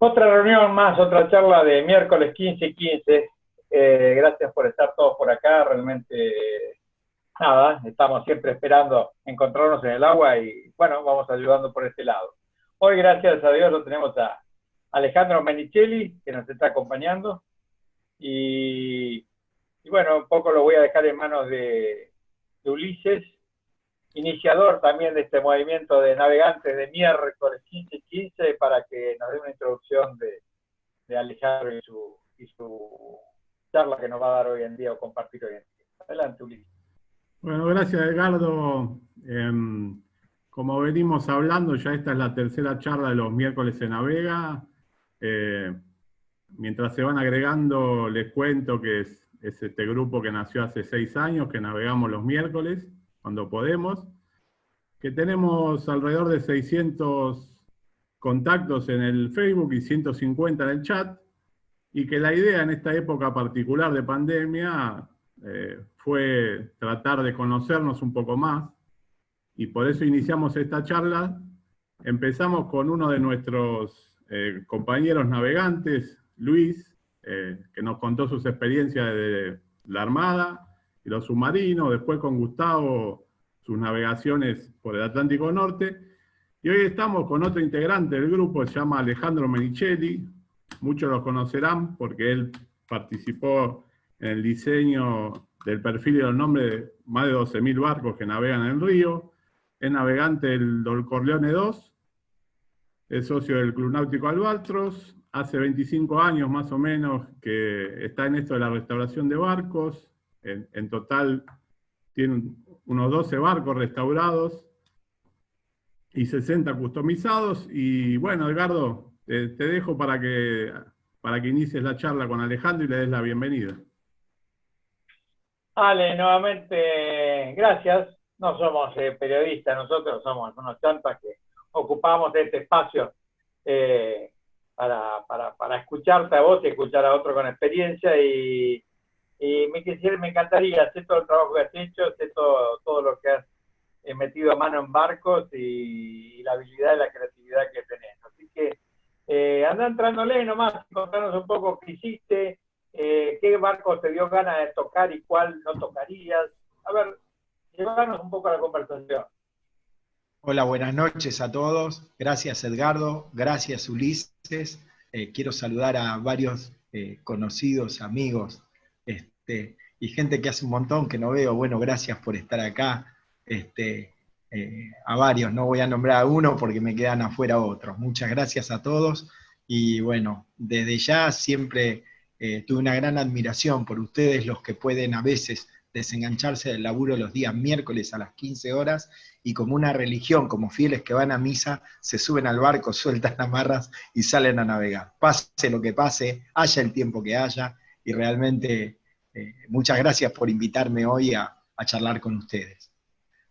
Otra reunión más, otra charla de miércoles 15:15. Gracias por estar todos por acá. Realmente, nada, estamos siempre esperando encontrarnos en el agua y, bueno, vamos ayudando por este lado. Hoy, gracias a Dios, lo tenemos a Alejandro Menichelli, que nos está acompañando. Y bueno, un poco lo voy a dejar en manos de Ulises, iniciador también de este movimiento de navegantes de miércoles 15:15, para que nos dé una introducción de Alejandro y su charla que nos va a dar hoy en día o compartir hoy en día. Adelante, Ulises. Bueno, gracias, Edgardo. Como venimos hablando, ya esta es la tercera charla de los miércoles en Navega. Mientras se van agregando, les cuento que es este grupo que nació hace 6 años, que navegamos los miércoles, cuando podemos, que tenemos alrededor de 600 contactos en el Facebook y 150 en el chat, y que la idea en esta época particular de pandemia fue tratar de conocernos un poco más, y por eso iniciamos esta charla. Empezamos con uno de nuestros compañeros navegantes, Luis, que nos contó sus experiencias de la Armada y los submarinos, después con Gustavo sus navegaciones por el Atlántico Norte, y hoy estamos con otro integrante del grupo, se llama Alejandro Menichelli. Muchos lo conocerán porque él participó en el diseño del perfil y los nombres de más de 12.000 barcos que navegan en el río. Es navegante del Don Corleone 2, es socio del Club Náutico Albatros, hace 25 años más o menos que está en esto de la restauración de barcos. En total tiene unos 12 barcos restaurados y 60 customizados. Y bueno, Edgardo, te dejo para que inicies la charla con Alejandro y le des la bienvenida. Ale, nuevamente, gracias. No somos periodistas, nosotros somos unos chantas que ocupamos este espacio para escucharte a vos y escuchar a otro con experiencia. Y me encantaría hacer todo el trabajo que has hecho, hacer todo lo que has metido a mano en barcos y la habilidad y la creatividad que tenés. Así que anda entrándole nomás, contanos un poco qué hiciste, qué barco te dio ganas de tocar y cuál no tocarías. A ver, llevarnos un poco a la conversación. Hola, buenas noches a todos. Gracias, Edgardo. Gracias, Ulises. Quiero saludar a varios conocidos, amigos, y gente que hace un montón que no veo. Bueno, gracias por estar acá. A varios, no voy a nombrar a uno porque me quedan afuera otros. Muchas gracias a todos. Y bueno, desde ya siempre tuve una gran admiración por ustedes, los que pueden a veces desengancharse del laburo los días miércoles a las 15 horas y como una religión, como fieles que van a misa, se suben al barco, sueltan amarras y salen a navegar. Pase lo que pase, haya el tiempo que haya, y realmente muchas gracias por invitarme hoy a charlar con ustedes.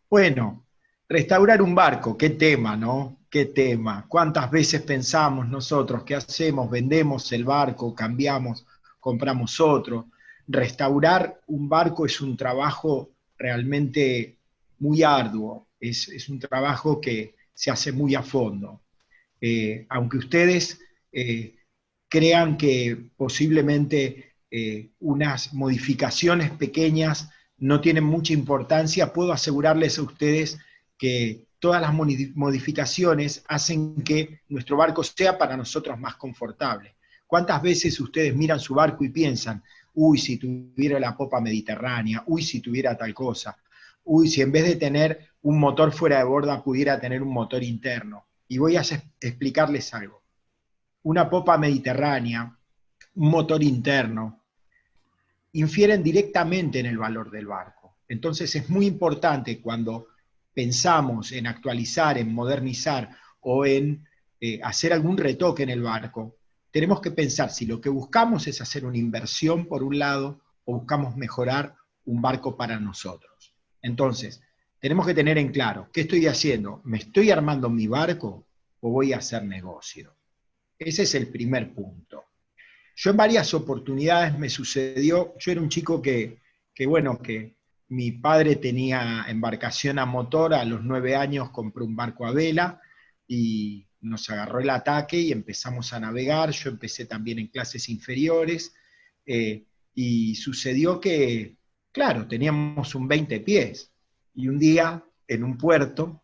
Bueno, restaurar un barco, qué tema, ¿no? Qué tema. ¿Cuántas veces pensamos nosotros, qué hacemos? Vendemos el barco, cambiamos, compramos otro. Restaurar un barco es un trabajo realmente muy arduo, es un trabajo que se hace muy a fondo. Aunque ustedes crean que posiblemente unas modificaciones pequeñas no tienen mucha importancia, puedo asegurarles a ustedes que todas las modificaciones hacen que nuestro barco sea para nosotros más confortable. ¿Cuántas veces ustedes miran su barco y piensan, uy, si tuviera la popa mediterránea, uy, si tuviera tal cosa, uy, si en vez de tener un motor fuera de borda pudiera tener un motor interno? Y voy a explicarles algo. Una popa mediterránea, un motor interno, infieren directamente en el valor del barco. Entonces es muy importante cuando pensamos en actualizar, en modernizar o en hacer algún retoque en el barco, tenemos que pensar si lo que buscamos es hacer una inversión por un lado o buscamos mejorar un barco para nosotros. Entonces, tenemos que tener en claro, ¿qué estoy haciendo? ¿Me estoy armando mi barco o voy a hacer negocio? Ese es el primer punto. Yo en varias oportunidades me sucedió, yo era un chico que mi padre tenía embarcación a motor, a los 9 años compré un barco a vela y nos agarró el ataque y empezamos a navegar. Yo empecé también en clases inferiores, y sucedió que, claro, teníamos un 20 pies, y un día en un puerto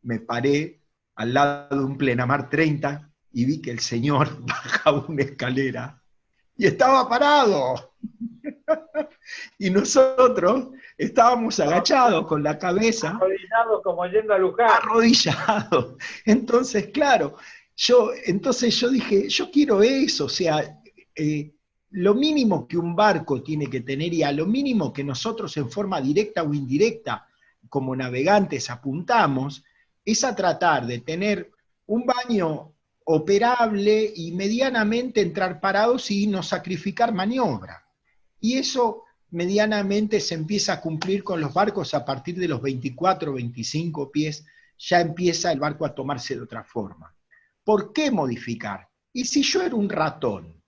me paré al lado de un Plenamar 30 y vi que el señor bajaba una escalera y estaba parado. Y nosotros estábamos agachados con la cabeza. Arrodillados como yendo a Luján. Arrodillados. Entonces, claro, entonces yo dije, yo quiero eso, o sea, lo mínimo que un barco tiene que tener, y a lo mínimo que nosotros en forma directa o indirecta, como navegantes, apuntamos, es a tratar de tener un baño operable y medianamente entrar parados y no sacrificar maniobra. Y eso medianamente se empieza a cumplir con los barcos a partir de los 24, 25 pies, ya empieza el barco a tomarse de otra forma. ¿Por qué modificar? Y si yo era un ratón,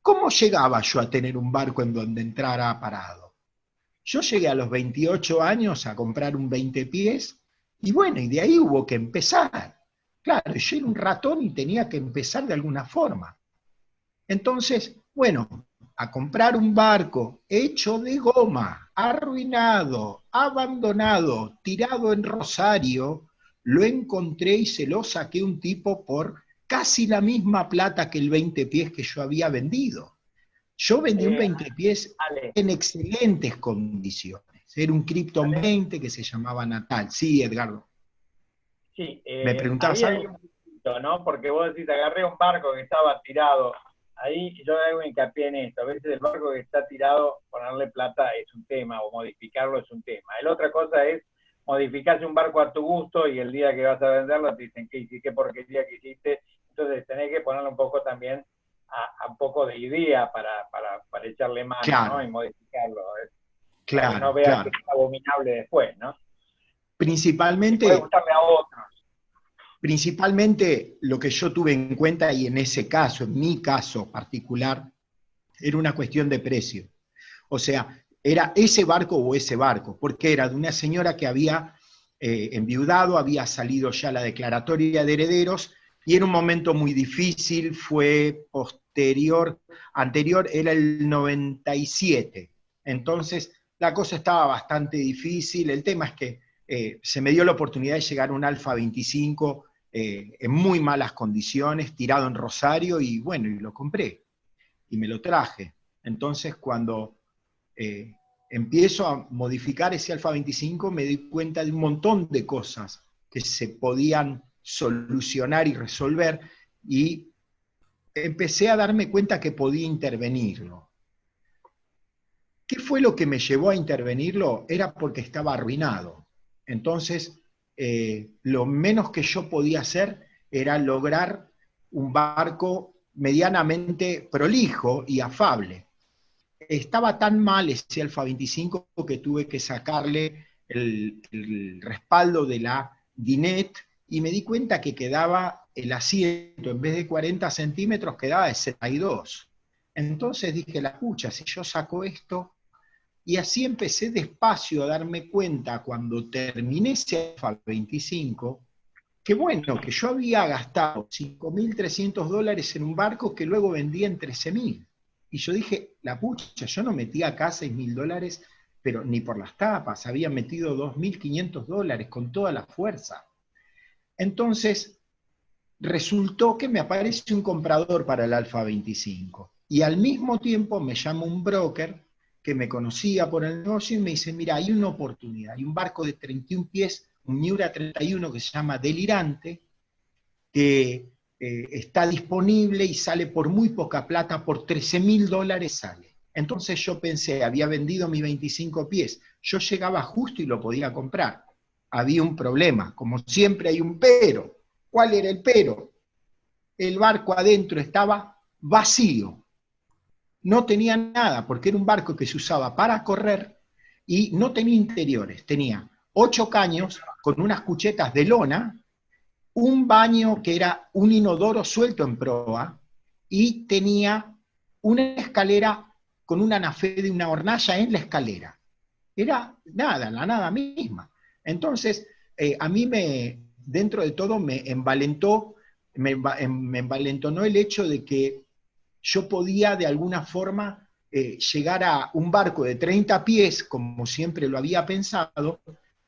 ¿cómo llegaba yo a tener un barco en donde entrara parado? Yo llegué a los 28 años a comprar un 20 pies, y bueno, y de ahí hubo que empezar. Claro, yo era un ratón y tenía que empezar de alguna forma. Entonces, bueno, a comprar un barco hecho de goma, arruinado, abandonado, tirado en Rosario, lo encontré y se lo saqué a un tipo por casi la misma plata que el 20 pies que yo había vendido. Yo vendí un 20 pies en excelentes condiciones. Era un Krypton 20 que se llamaba Natal. Sí, Edgardo. Sí, ¿Me preguntabas ahí hay algo? un poquito, ¿no? Porque vos decís, agarré un barco que estaba tirado. Ahí yo hago hincapié en esto. A veces el barco que está tirado, ponerle plata es un tema, o modificarlo es un tema. La otra cosa es modificarse un barco a tu gusto y el día que vas a venderlo te dicen, ¿qué porquería que hiciste? Entonces tenés que ponerle un poco también a un poco de idea para echarle mano, claro, ¿no? Y modificarlo. Claro, para que no veas claro. que es abominable después, ¿no? Principalmente, puede gustarle a otros. Principalmente lo que yo tuve en cuenta, y en ese caso, en mi caso particular, era una cuestión de precio. O sea, era ese barco o ese barco, porque era de una señora que había enviudado, había salido ya la declaratoria de herederos, y era un momento muy difícil, fue anterior era el 97. Entonces, la cosa estaba bastante difícil. El tema es que se me dio la oportunidad de llegar a un Alfa 25 en muy malas condiciones, tirado en Rosario, y bueno, y lo compré, y me lo traje. Entonces, cuando empiezo a modificar ese Alfa 25, me di cuenta de un montón de cosas que se podían solucionar y resolver, y empecé a darme cuenta que podía intervenirlo. ¿Qué fue lo que me llevó a intervenirlo? Era porque estaba arruinado. Entonces, lo menos que yo podía hacer era lograr un barco medianamente prolijo y afable. Estaba tan mal ese Alfa 25 que tuve que sacarle el respaldo de la Dinette, y me di cuenta que quedaba el asiento, en vez de 40 centímetros, quedaba de 62. Entonces dije, la pucha, si yo saco esto. Y así empecé despacio a darme cuenta, cuando terminé ese Alfa 25, que bueno, que yo había gastado $5.300 en un barco que luego vendía en 13.000. Y yo dije, la pucha, yo no metí acá $6.000, pero ni por las tapas, había metido $2.500 con toda la fuerza. Entonces, resultó que me aparece un comprador para el Alfa 25. Y al mismo tiempo me llama un broker que me conocía por el negocio y me dice, mira, hay una oportunidad, hay un barco de 31 pies, un Miura 31 que se llama Delirante, que está disponible y sale por muy poca plata, por $13.000 sale. Entonces yo pensé, había vendido mi 25 pies, yo llegaba justo y lo podía comprar. Había un problema, como siempre hay un pero. ¿Cuál era el pero? El barco adentro estaba vacío. No tenía nada, porque era un barco que se usaba para correr y no tenía interiores. Tenía 8 caños con unas cuchetas de lona, un baño que era un inodoro suelto en proa, y tenía una escalera con una anafé de una hornalla en la escalera. Era nada, la nada misma. Entonces, a mí dentro de todo me envalentó, me envalentonó el hecho de que yo podía de alguna forma llegar a un barco de 30 pies, como siempre lo había pensado,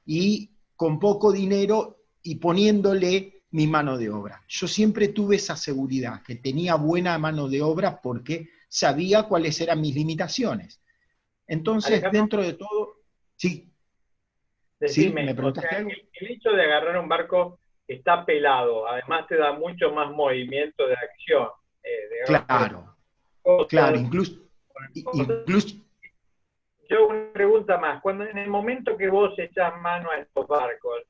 y con poco dinero y poniéndole mi mano de obra. Yo siempre tuve esa seguridad, que tenía buena mano de obra porque sabía cuáles eran mis limitaciones. Entonces, Alejandro, dentro de todo, sí, sí, decime, ¿me o preguntaste sea, algo? el hecho de agarrar un barco que está pelado, además te da mucho más movimiento de acción, digamos, por Claro, claro, cosas, cosas. incluso, Yo una pregunta más, cuando en el momento que vos echás mano a estos barcos,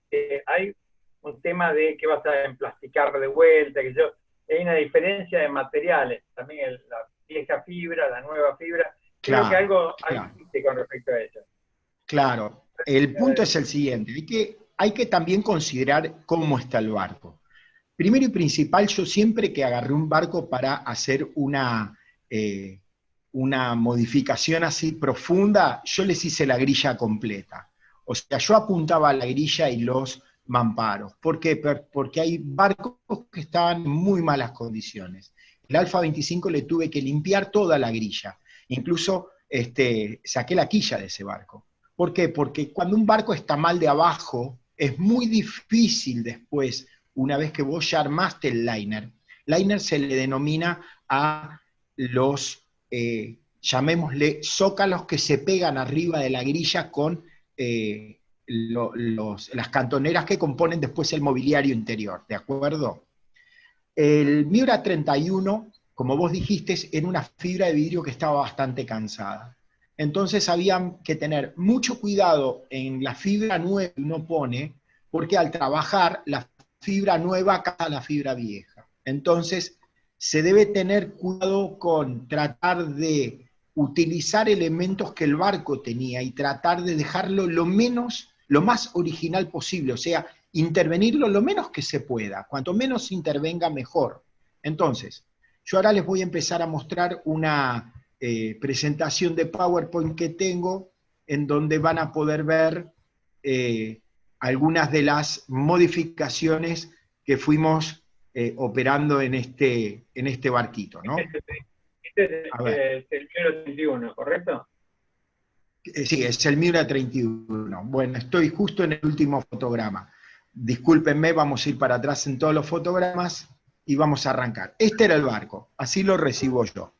hay un tema de que vas a emplasticar de vuelta, que yo, hay una diferencia de materiales, también la vieja fibra, la nueva fibra, creo que claro, algo claro. existe con respecto a eso. Claro, el punto es el siguiente, hay que también considerar cómo está el barco. Primero y principal, yo siempre que agarré un barco para hacer una modificación así profunda, yo les hice la grilla completa. O sea, yo apuntaba a la grilla y los mamparos. ¿Por qué? Porque hay barcos que estaban en muy malas condiciones. El Alfa 25 le tuve que limpiar toda la grilla. Incluso saqué la quilla de ese barco. ¿Por qué? Porque cuando un barco está mal de abajo, es muy difícil después, una vez que vos ya armaste el liner se le denomina a los, llamémosle, zócalos que se pegan arriba de la grilla con las cantoneras que componen después el mobiliario interior, ¿de acuerdo? El Miura 31, como vos dijiste, era una fibra de vidrio que estaba bastante cansada. Entonces había que tener mucho cuidado en la fibra nueva que uno pone, porque al trabajar la fibra nueva caza la fibra vieja. Entonces se debe tener cuidado con tratar de utilizar elementos que el barco tenía y tratar de dejarlo lo más original posible, o sea, intervenirlo lo menos que se pueda. Cuanto menos intervenga, mejor. Entonces, yo ahora les voy a empezar a mostrar una presentación de PowerPoint que tengo en donde van a poder ver algunas de las modificaciones que fuimos operando en este barquito, ¿no? Este A ver. es el número 31, ¿correcto? Sí, es el Miura 31. Bueno, estoy justo en el último fotograma. Discúlpenme, vamos a ir para atrás en todos los fotogramas y vamos a arrancar. Este era el barco, así lo recibo yo.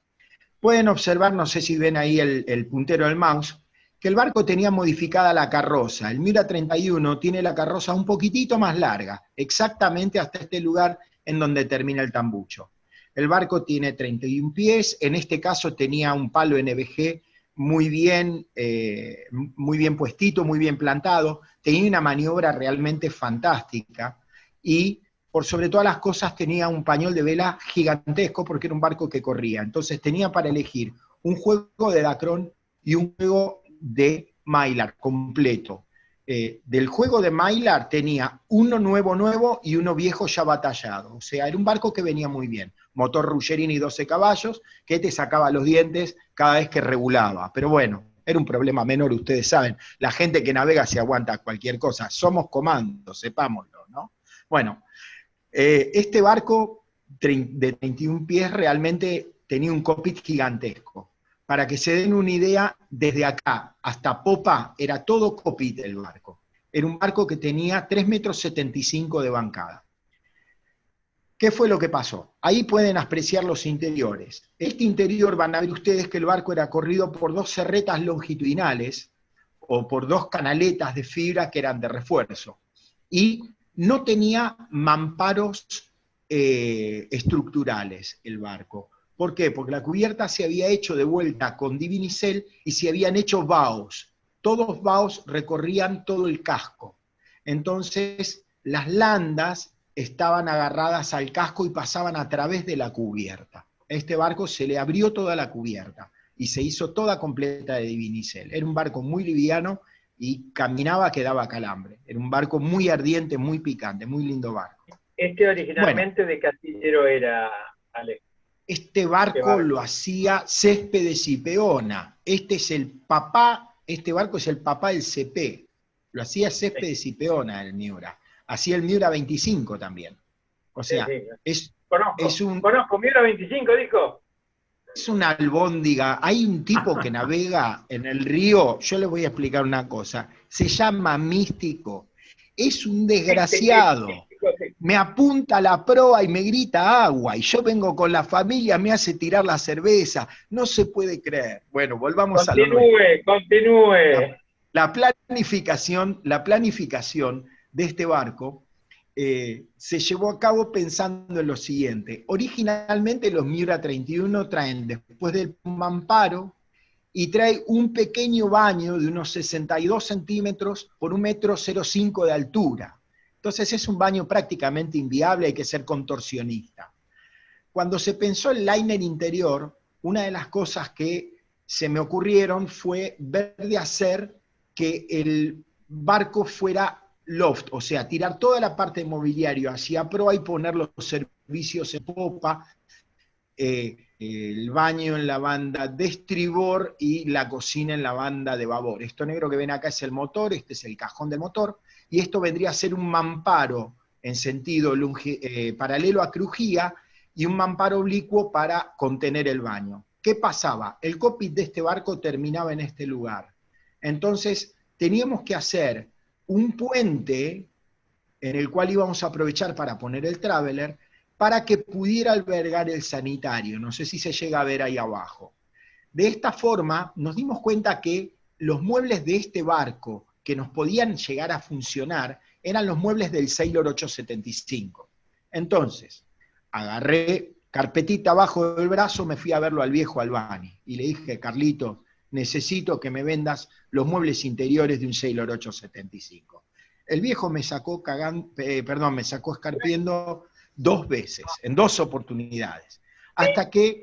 Pueden observar, no sé si ven ahí el puntero del mouse, que el barco tenía modificada la carroza. El Miura 31 tiene la carroza un poquitito más larga, exactamente hasta este lugar en donde termina el tambucho. El barco tiene 31 pies, en este caso tenía un palo NVG muy bien puestito, muy bien plantado, tenía una maniobra realmente fantástica y por sobre todas las cosas tenía un pañol de vela gigantesco porque era un barco que corría. Entonces tenía para elegir un juego de Dacron y un juego de Mylar completo. Del juego de Mylar tenía uno nuevo y uno viejo ya batallado. O sea, era un barco que venía muy bien. Motor Ruggerini 12 caballos, que te sacaba los dientes cada vez que regulaba. Pero bueno, era un problema menor, ustedes saben. La gente que navega se aguanta cualquier cosa. Somos comandos, sepámoslo, ¿no? Bueno, este barco de 31 pies realmente tenía un cockpit gigantesco. Para que se den una idea, desde acá hasta popa era todo cockpit el barco. Era un barco que tenía 3,75 metros de bancada. ¿Qué fue lo que pasó? Ahí pueden apreciar los interiores. Este interior van a ver ustedes que el barco era corrido por dos serretas longitudinales o por dos canaletas de fibra que eran de refuerzo. Y no tenía mamparos estructurales el barco. ¿Por qué? Porque la cubierta se había hecho de vuelta con Divinicel y se habían hecho baos. Todos baos recorrían todo el casco. Entonces, las landas estaban agarradas al casco y pasaban a través de la cubierta. A este barco se le abrió toda la cubierta y se hizo toda completa de Divinicel. Era un barco muy liviano y caminaba que daba calambre. Era un barco muy ardiente, muy picante, muy lindo barco. Este originalmente Bueno, de Castillero era, Alex. este barco lo hacía Céspedes y Peona. Este barco es el papá del CP. Lo hacía Céspedes y Peona el Miura. Hacía el Miura 25 también. O sea, sí. es Conozco, Miura 25, dijo. es una albóndiga. Hay un tipo que navega en el río, yo les voy a explicar una cosa, se llama Místico. Es un desgraciado. Me apunta a la proa y me grita agua, y yo vengo con la familia, me hace tirar la cerveza. No se puede creer. Bueno, volvamos a lo nuestro. Continúe. La planificación de este barco se llevó a cabo pensando en lo siguiente. Originalmente los Miura 31 traen, después del mamparo, y trae un pequeño baño de unos 62 centímetros por 1,05 m de altura. Entonces es un baño prácticamente inviable, hay que ser contorsionista. Cuando se pensó el liner interior, una de las cosas que se me ocurrieron fue ver de hacer que el barco fuera loft, o sea, tirar toda la parte de mobiliario hacia proa y poner los servicios en popa, el baño en la banda de estribor y la cocina en la banda de babor. Esto negro que ven acá es el motor, este es el cajón del motor, y esto vendría a ser un mamparo en sentido paralelo a crujía y un mamparo oblicuo para contener el baño. ¿Qué pasaba? El cockpit de este barco terminaba en este lugar. Entonces teníamos que hacer un puente en el cual íbamos a aprovechar para poner el traveler para que pudiera albergar el sanitario. No sé si se llega a ver ahí abajo. De esta forma nos dimos cuenta que los muebles de este barco que nos podían llegar a funcionar eran los muebles del Sailor 875. Entonces, agarré carpetita abajo del brazo, me fui a verlo al viejo Albani y le dije, Carlito, necesito que me vendas los muebles interiores de un Sailor 875. El viejo me sacó me sacó escarpiendo 2 veces, en 2 oportunidades, hasta que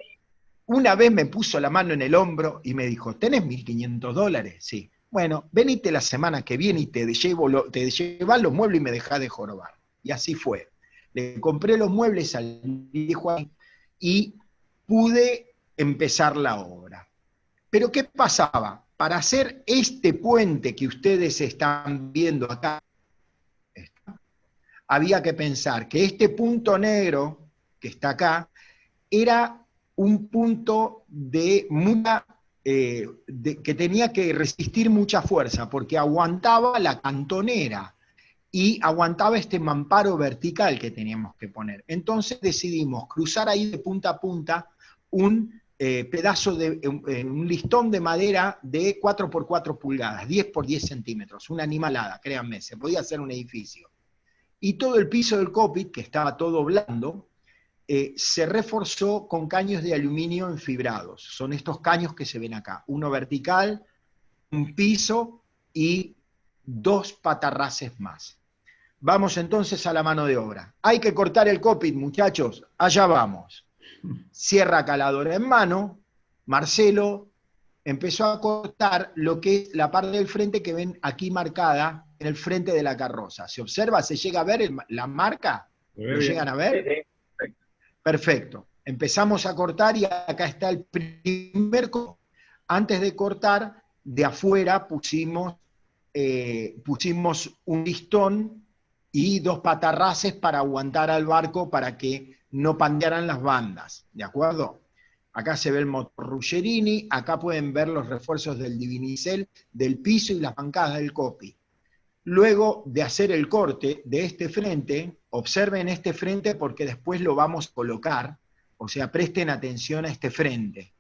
una vez me puso la mano en el hombro y me dijo, ¿tenés $1.500? Sí. Bueno, venite la semana que viene y te llevas los muebles y me dejás de jorobar. Y así fue. Le compré los muebles al viejo y pude empezar la obra. Pero ¿qué pasaba? Para hacer este puente que ustedes están viendo acá, había que pensar que este punto negro que está acá era un punto que tenía que resistir mucha fuerza, porque aguantaba la cantonera y aguantaba este mamparo vertical que teníamos que poner. Entonces decidimos cruzar ahí de punta a punta un pedazo de un listón de madera de 4 por 4 pulgadas, 10 por 10 centímetros, una animalada, créanme, se podía hacer un edificio. Y todo el piso del cockpit, que estaba todo blando, se reforzó con caños de aluminio enfibrados. Son estos caños que se ven acá, uno vertical, un piso y 2 patarraces más. Vamos entonces a la mano de obra. Hay que cortar el cockpit, muchachos, allá vamos. Sierra caladora en mano, Marcelo empezó a cortar lo que es la parte del frente que ven aquí marcada en el frente de la carroza. ¿Se observa? ¿Se llega a ver la marca? ¿Lo llegan a ver? Sí. Perfecto. Empezamos a cortar y acá está el primer corte. Antes de cortar, de afuera pusimos un listón y 2 patarraces para aguantar al barco para que no pandearan las bandas, ¿de acuerdo? Acá se ve el motor Ruggerini, acá pueden ver los refuerzos del divinicel, del piso y las bancadas del cockpit. Luego de hacer el corte de este frente, observen este frente porque después lo vamos a colocar, o sea, presten atención a este frente,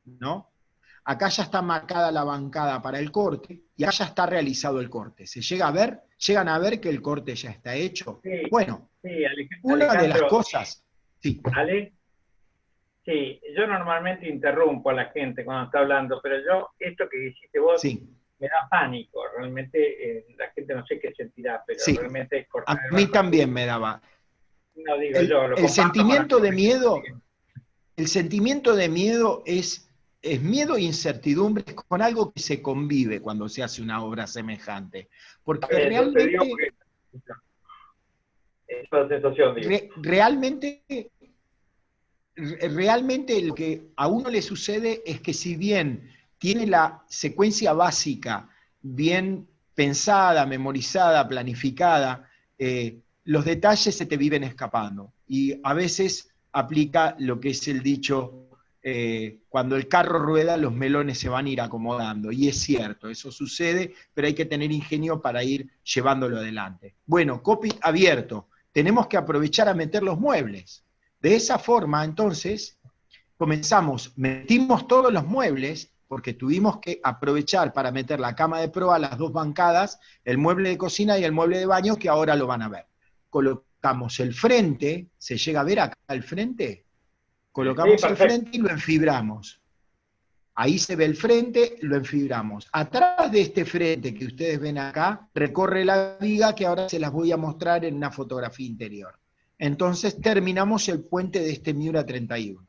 ¿no? Acá ya está marcada la bancada para el corte y acá ya está realizado el corte. ¿Se llega a ver? ¿Llegan a ver que el corte ya está hecho? Sí, bueno, sí, una de las cosas... Sí. Ale, sí, yo normalmente interrumpo a la gente cuando está hablando, pero esto que hiciste vos, sí, me da pánico. Realmente la gente no sé qué sentirá, pero sí, realmente es cortar. A mí también me daba. No digo yo, lo el sentimiento de miedo, el sentimiento de miedo es miedo e incertidumbre con algo que se convive cuando se hace una obra semejante. Porque realmente... Es la sensación, digo. Realmente lo que a uno le sucede es que si bien tiene la secuencia básica bien pensada, memorizada, planificada, los detalles se te viven escapando. Y a veces aplica lo que es el dicho, cuando el carro rueda, los melones se van a ir acomodando. Y es cierto, eso sucede, pero hay que tener ingenio para ir llevándolo adelante. Bueno, copy abierto. Tenemos que aprovechar a meter los muebles. De esa forma, entonces, metimos todos los muebles, porque tuvimos que aprovechar para meter la cama de proa, las dos bancadas, el mueble de cocina y el mueble de baño, que ahora lo van a ver. Colocamos el frente, ¿se llega a ver acá el frente? Colocamos Sí, el frente y lo enfibramos. Ahí se ve el frente, lo enfibramos. Atrás de este frente que ustedes ven acá, recorre la viga que ahora se las voy a mostrar en una fotografía interior. Entonces terminamos el puente de este Miura 31.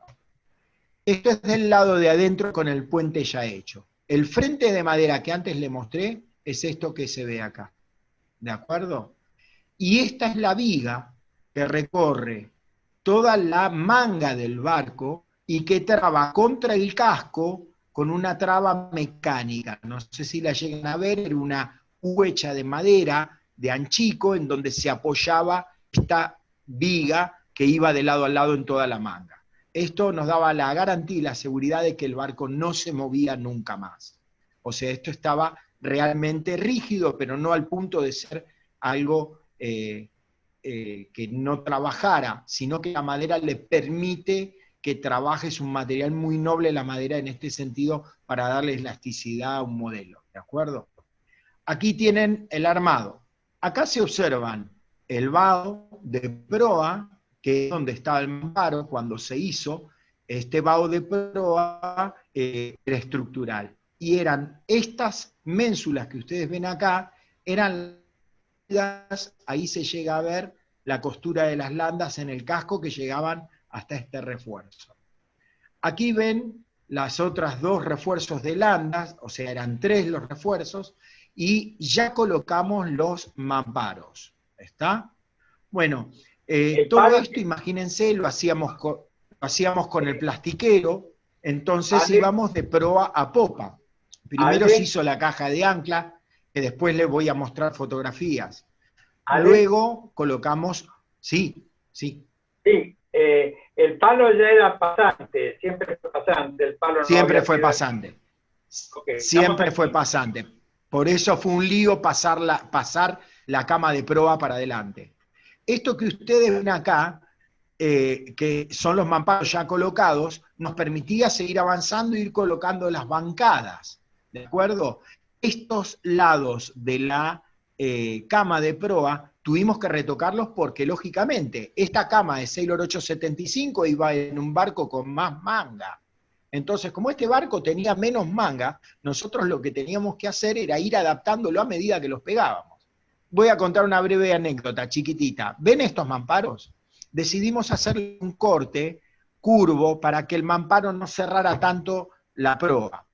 Esto es del lado de adentro con el puente ya hecho. El frente de madera que antes le mostré es esto que se ve acá. ¿De acuerdo? Y esta es la viga que recorre toda la manga del barco y que traba contra el casco con una traba mecánica. No sé si la llegan a ver, era una huecha de madera de anchico en donde se apoyaba esta viga que iba de lado a lado en toda la manga. Esto nos daba la garantía y la seguridad de que el barco no se movía nunca más. O sea, esto estaba realmente rígido, pero no al punto de ser algo que no trabajara, sino que la madera le permite que trabaje, es un material muy noble la madera en este sentido para darle elasticidad a un modelo, ¿de acuerdo? Aquí tienen el armado. Acá se observan el vado de proa, que es donde estaba el mamparo cuando se hizo. Este vado de proa era estructural. Y eran estas ménsulas que ustedes ven acá, eran ahí se llega a ver la costura de las landas en el casco que llegaban hasta este refuerzo. Aquí ven las otras dos refuerzos de landas, o sea, eran 3 los refuerzos, y ya colocamos los mamparos. ¿Está? Bueno, todo esto, imagínense, lo hacíamos con el plastiquero, entonces íbamos de proa a popa. Primero se hizo la caja de ancla, que después les voy a mostrar fotografías. Luego colocamos, sí. Sí, el palo ya era pasante, siempre fue pasante, el palo no siempre fue sido... pasante. Okay, siempre fue pasante. Por eso fue un lío pasar la cama de proa para adelante. Esto que ustedes ven acá, que son los mamparos ya colocados, nos permitía seguir avanzando e ir colocando las bancadas, ¿de acuerdo? Estos lados de la cama de proa tuvimos que retocarlos porque, lógicamente, esta cama de Sailor 875 iba en un barco con más manga. Entonces, como este barco tenía menos manga, nosotros lo que teníamos que hacer era ir adaptándolo a medida que los pegábamos. Voy a contar una breve anécdota, chiquitita. ¿Ven estos mamparos? Decidimos hacer un corte curvo para que el mamparo no cerrara tanto la proa.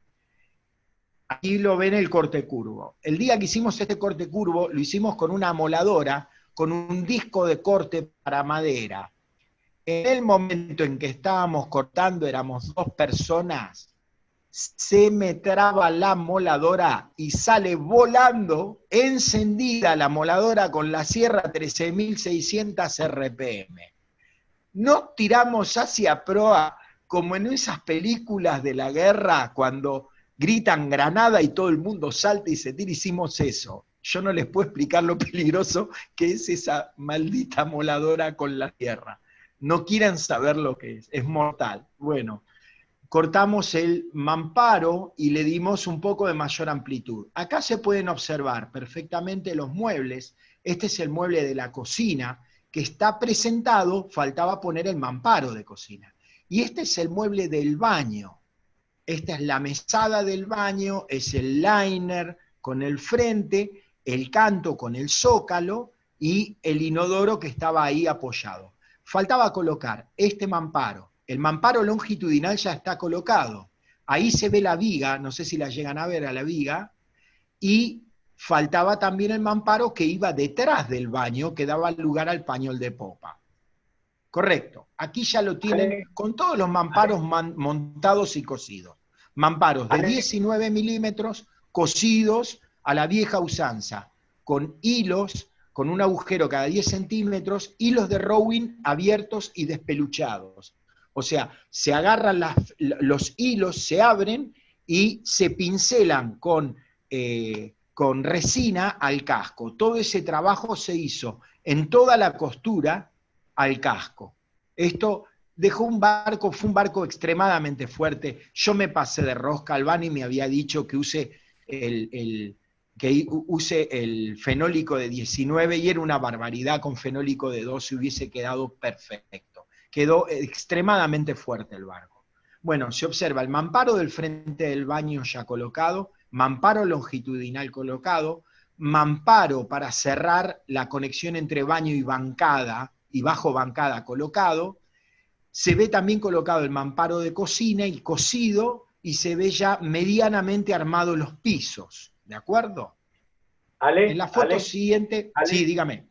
Aquí lo ven el corte curvo. El día que hicimos este corte curvo, lo hicimos con una amoladora, con un disco de corte para madera. En el momento en que estábamos cortando, éramos 2 personas, se me traba la moladora y sale volando, encendida la moladora con la sierra 13.600 RPM. Nos tiramos hacia proa, como en esas películas de la guerra, cuando gritan granada y todo el mundo salta y se tira, hicimos eso. Yo no les puedo explicar lo peligroso que es esa maldita moladora con la tierra. No quieran saber lo que es mortal. Bueno, cortamos el mamparo y le dimos un poco de mayor amplitud. Acá se pueden observar perfectamente los muebles. Este es el mueble de la cocina, que está presentado, faltaba poner el mamparo de cocina. Y este es el mueble del baño. Esta es la mesada del baño, es el liner con el frente, el canto con el zócalo y el inodoro que estaba ahí apoyado. Faltaba colocar este mamparo. El mamparo longitudinal ya está colocado. Ahí se ve la viga, no sé si la llegan a ver a la viga, y faltaba también el mamparo que iba detrás del baño, que daba lugar al pañol de popa. Correcto. Aquí ya lo tienen con todos los mamparos montados y cosidos. Mamparos de 19 milímetros, cosidos a la vieja usanza, con hilos con un agujero cada 10 centímetros y los de rowing abiertos y despeluchados. O sea, se agarran los hilos, se abren y se pincelan con resina al casco. Todo ese trabajo se hizo en toda la costura al casco. Esto dejó fue un barco extremadamente fuerte. Yo me pasé de rosca, Albani me había dicho que use el fenólico de 19 y era una barbaridad, con fenólico de 12 hubiese quedado perfecto. Quedó extremadamente fuerte el barco. Bueno, se observa el mamparo del frente del baño ya colocado, mamparo longitudinal colocado, mamparo para cerrar la conexión entre baño y bancada y bajo bancada colocado. Se ve también colocado el mamparo de cocina y cosido, y se ve ya medianamente armados los pisos, ¿de acuerdo? Ale, en la foto Ale, siguiente, Ale, sí, dígame.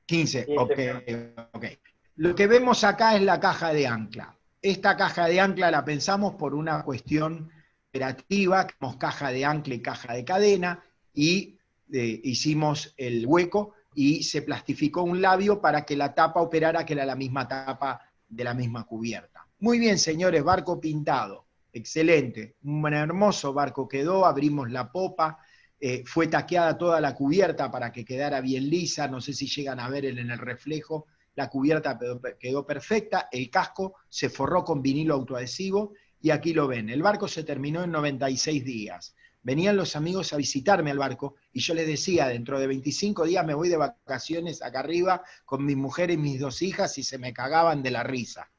15, ok. Lo que vemos acá es la caja de ancla. Esta caja de ancla la pensamos por una cuestión operativa, que tenemos caja de ancla y caja de cadena, y hicimos el hueco y se plastificó un labio para que la tapa operara, que era la misma tapa de la misma cubierta. Muy bien, señores, barco pintado. Excelente. Un hermoso barco quedó, abrimos la popa, fue taqueada toda la cubierta para que quedara bien lisa, no sé si llegan a ver en el reflejo, la cubierta quedó perfecta, el casco se forró con vinilo autoadhesivo y aquí lo ven. El barco se terminó en 96 días. Venían los amigos a visitarme al barco y yo les decía, dentro de 25 días me voy de vacaciones acá arriba con mi mujer y mis 2 hijas y se me cagaban de la risa.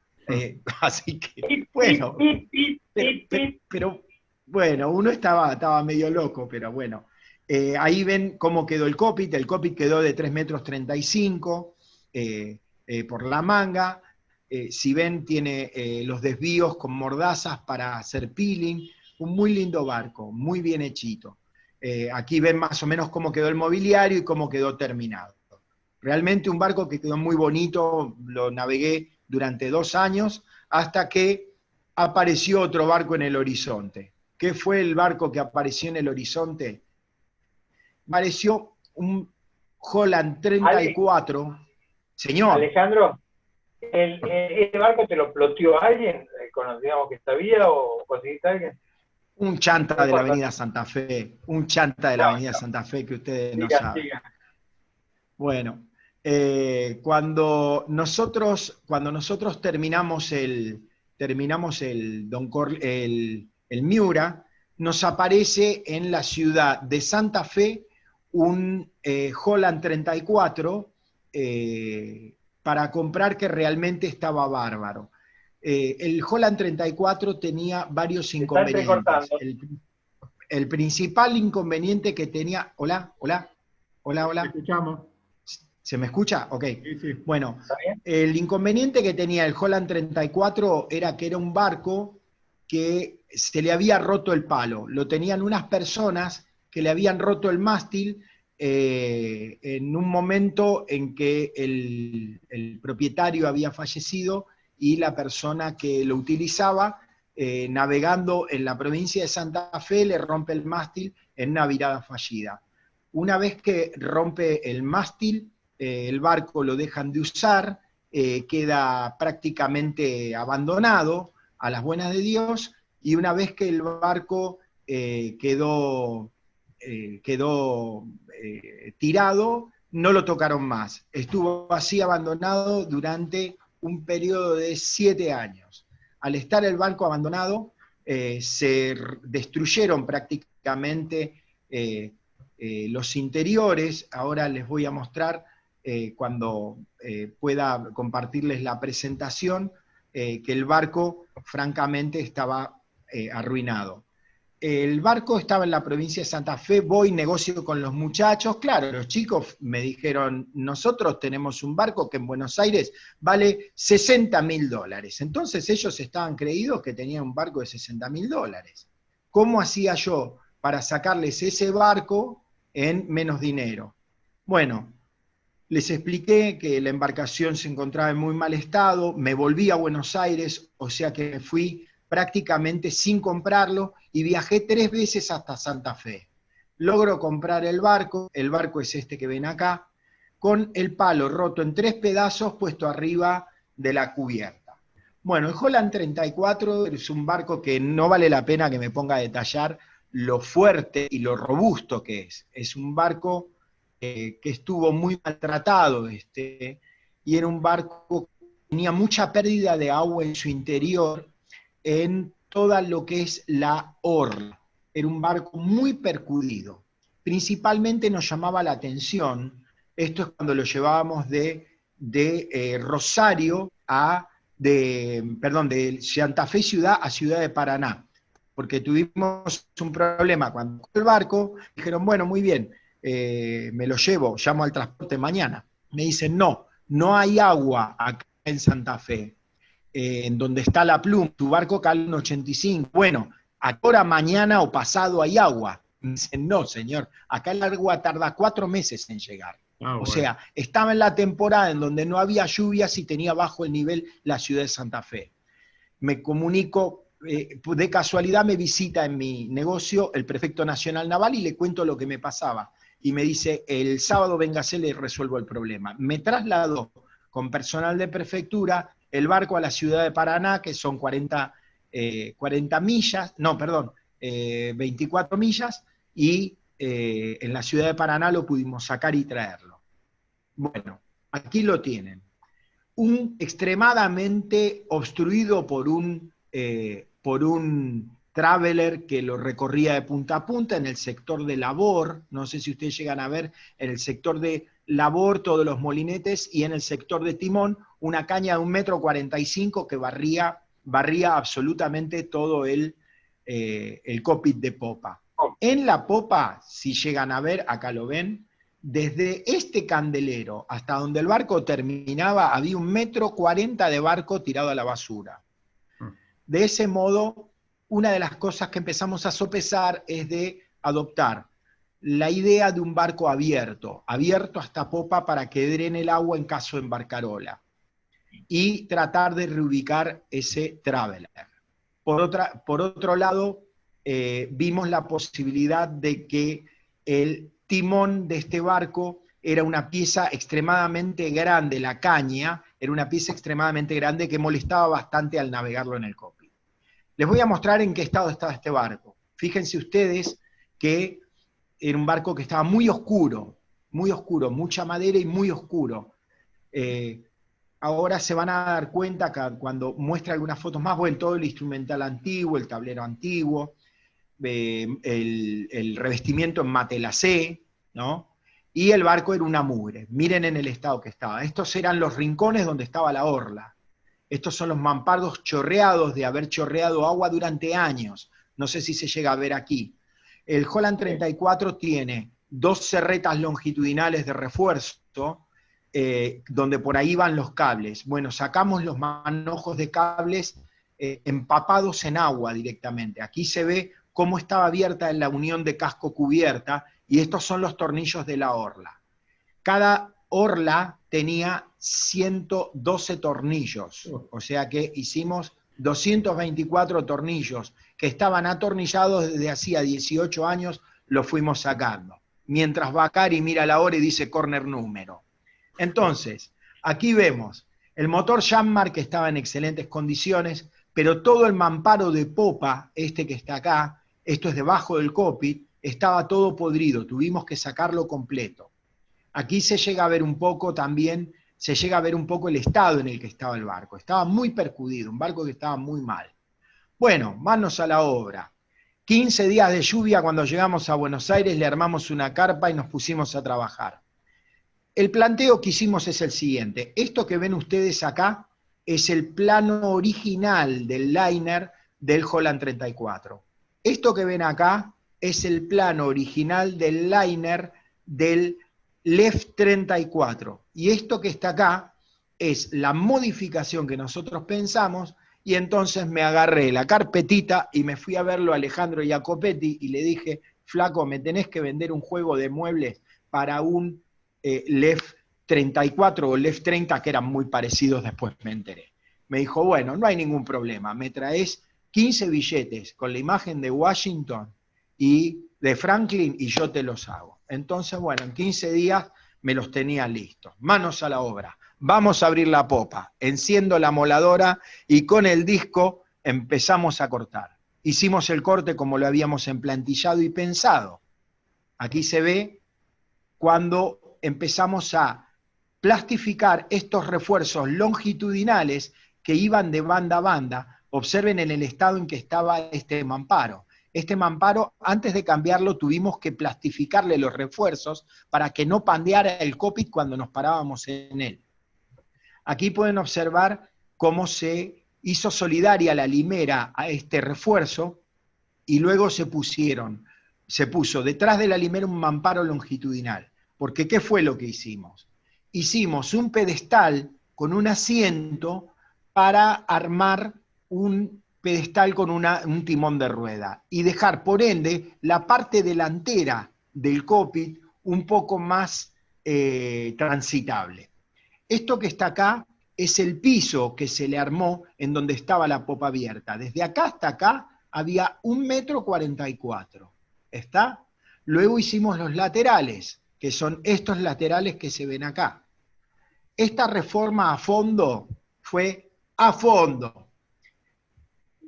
Así que, bueno, pero bueno, uno estaba medio loco, pero bueno. Ahí ven cómo quedó el cockpit quedó de 3,35 metros por la manga. Si ven, tiene los desvíos con mordazas para hacer peeling. Un muy lindo barco, muy bien hechito. Aquí ven más o menos cómo quedó el mobiliario y cómo quedó terminado. Realmente un barco que quedó muy bonito, lo navegué durante 2 años, hasta que apareció otro barco en el horizonte. ¿Qué fue el barco que apareció en el horizonte? Apareció un Holland 34. Señor. Alejandro, ¿ese barco te lo ploteó alguien? ¿Conocíamos que sabía o conseguiste a alguien? Un chanta de la Avenida Santa Fe, Avenida Santa Fe que ustedes no saben. Bueno, cuando nosotros terminamos el Miura, nos aparece en la ciudad de Santa Fe un Holland 34 para comprar, que realmente estaba bárbaro. El Holland 34 tenía varios inconvenientes. El principal inconveniente que tenía... Hola. Te escuchamos. ¿Se me escucha? Ok. Sí. Bueno, el inconveniente que tenía el Holland 34 era que era un barco que se le había roto el palo. Lo tenían unas personas que le habían roto el mástil en un momento en que el propietario había fallecido y la persona que lo utilizaba, navegando en la provincia de Santa Fe, le rompe el mástil en una virada fallida. Una vez que rompe el mástil, el barco lo dejan de usar, queda prácticamente abandonado a las buenas de Dios, y una vez que el barco quedó tirado, no lo tocaron más. Estuvo así abandonado durante un periodo de 7 años. Al estar el barco abandonado, se destruyeron prácticamente los interiores. Ahora les voy a mostrar, cuando pueda compartirles la presentación, que el barco francamente estaba arruinado. El barco estaba en la provincia de Santa Fe, voy, negocio con los muchachos. Claro, los chicos me dijeron, nosotros tenemos un barco que en Buenos Aires vale $60.000. Entonces ellos estaban creídos que tenían un barco de $60.000. ¿Cómo hacía yo para sacarles ese barco en menos dinero? Bueno, les expliqué que la embarcación se encontraba en muy mal estado, me volví a Buenos Aires, o sea que me fui prácticamente sin comprarlo, y viajé 3 veces hasta Santa Fe. Logro comprar el barco es este que ven acá, con el palo roto en 3 pedazos puesto arriba de la cubierta. Bueno, el Holland 34 es un barco que no vale la pena que me ponga a detallar lo fuerte y lo robusto que es. Es un barco que estuvo muy maltratado, y era un barco que tenía mucha pérdida de agua en su interior, en toda lo que es la orla. Era un barco muy percudido. Principalmente nos llamaba la atención, esto es cuando lo llevábamos de Rosario de Santa Fe Ciudad a Ciudad de Paraná, porque tuvimos un problema cuando el barco, dijeron, bueno, muy bien, me lo llevo, llamo al transporte mañana. Me dicen, no hay agua acá en Santa Fe, en donde está la Plum, tu barco cala un 85. Bueno, ahora, mañana o pasado hay agua. Me dicen, no, señor, acá el agua tarda 4 meses en llegar. O sea, estaba en la temporada en donde no había lluvias y tenía bajo el nivel la ciudad de Santa Fe. Me comunico, de casualidad me visita en mi negocio el prefecto nacional naval y le cuento lo que me pasaba. Y me dice, el sábado véngase, le resuelvo el problema. Me trasladó con personal de prefectura el barco a la ciudad de Paraná, que son 40 millas, no, perdón, 24 millas, y en la ciudad de Paraná lo pudimos sacar y traerlo. Bueno, aquí lo tienen. Un extremadamente obstruido por un traveler que lo recorría de punta a punta en el sector de labor, no sé si ustedes llegan a ver, en el sector de labor todos los molinetes, y en el sector de timón una caña de 1,45 m que barría absolutamente todo el cockpit de popa. En la popa, si llegan a ver, acá lo ven, desde este candelero hasta donde el barco terminaba, había 1,40 m de barco tirado a la basura. De ese modo, una de las cosas que empezamos a sopesar es de adoptar la idea de un barco abierto hasta popa para que drene el agua en caso de embarcarola, y tratar de reubicar ese traveler. Por otro lado, vimos la posibilidad de que el timón de este barco era una pieza extremadamente grande, la caña era una pieza extremadamente grande que molestaba bastante al navegarlo en el cockpit. Les voy a mostrar en qué estado estaba este barco. Fíjense ustedes que era un barco que estaba muy oscuro, mucha madera y muy oscuro. Ahora se van a dar cuenta que cuando muestra algunas fotos más, bueno, todo el instrumental antiguo, el tablero antiguo, el revestimiento en matelacé, ¿no? Y el barco era una mugre. Miren en el estado que estaba. Estos eran los rincones donde estaba la orla. Estos son los mamparos chorreados de haber chorreado agua durante años. No sé si se llega a ver aquí. El Holland 34 tiene 2 cerretas longitudinales de refuerzo, donde por ahí van los cables. Bueno, sacamos los manojos de cables empapados en agua directamente. Aquí se ve cómo estaba abierta en la unión de casco-cubierta, y estos son los tornillos de la orla. Cada orla tenía 112 tornillos, o sea que hicimos 224 tornillos que estaban atornillados desde hacía 18 años, los fuimos sacando. Mientras Bacari mira la hora y dice corner número. Entonces, aquí vemos el motor Yanmar, que estaba en excelentes condiciones, pero todo el mamparo de popa, este que está acá, esto es debajo del cockpit, estaba todo podrido, tuvimos que sacarlo completo. Aquí se llega a ver un poco también, se llega a ver un poco el estado en el que estaba el barco. Estaba muy percudido, un barco que estaba muy mal. Bueno, manos a la obra. 15 días de lluvia, cuando llegamos a Buenos Aires, le armamos una carpa y nos pusimos a trabajar. El planteo que hicimos es el siguiente. Esto que ven ustedes acá es el plano original del liner del Holland 34. Esto que ven acá es el plano original del liner del LEF 34. Y esto que está acá es la modificación que nosotros pensamos, y entonces me agarré la carpetita y me fui a verlo a Alejandro Jacopetti y le dije, flaco, me tenés que vender un juego de muebles para un LEF 34 o LEF 30, que eran muy parecidos, después me enteré. Me dijo, bueno, no hay ningún problema, me traes 15 billetes con la imagen de Washington y de Franklin y yo te los hago. Entonces, bueno, en 15 días me los tenía listos. Manos a la obra. Vamos a abrir la popa. Enciendo la moladora y con el disco empezamos a cortar. Hicimos el corte como lo habíamos emplantillado y pensado. Aquí se ve cuando empezamos a plastificar estos refuerzos longitudinales que iban de banda a banda. Observen en el estado en que estaba este mamparo. Este mamparo, antes de cambiarlo, tuvimos que plastificarle los refuerzos para que no pandeara el cockpit cuando nos parábamos en él. Aquí pueden observar cómo se hizo solidaria la limera a este refuerzo y luego se puso detrás de la limera un mamparo longitudinal. Porque ¿qué fue lo que hicimos? Hicimos un pedestal con un asiento para armar un pedestal con un timón de rueda y dejar, por ende, la parte delantera del cockpit un poco más transitable. Esto que está acá es el piso que se le armó en donde estaba la popa abierta. Desde acá hasta acá había 1,44 m. ¿Está? Luego hicimos los laterales, que son estos laterales que se ven acá. Esta reforma a fondo fue a fondo.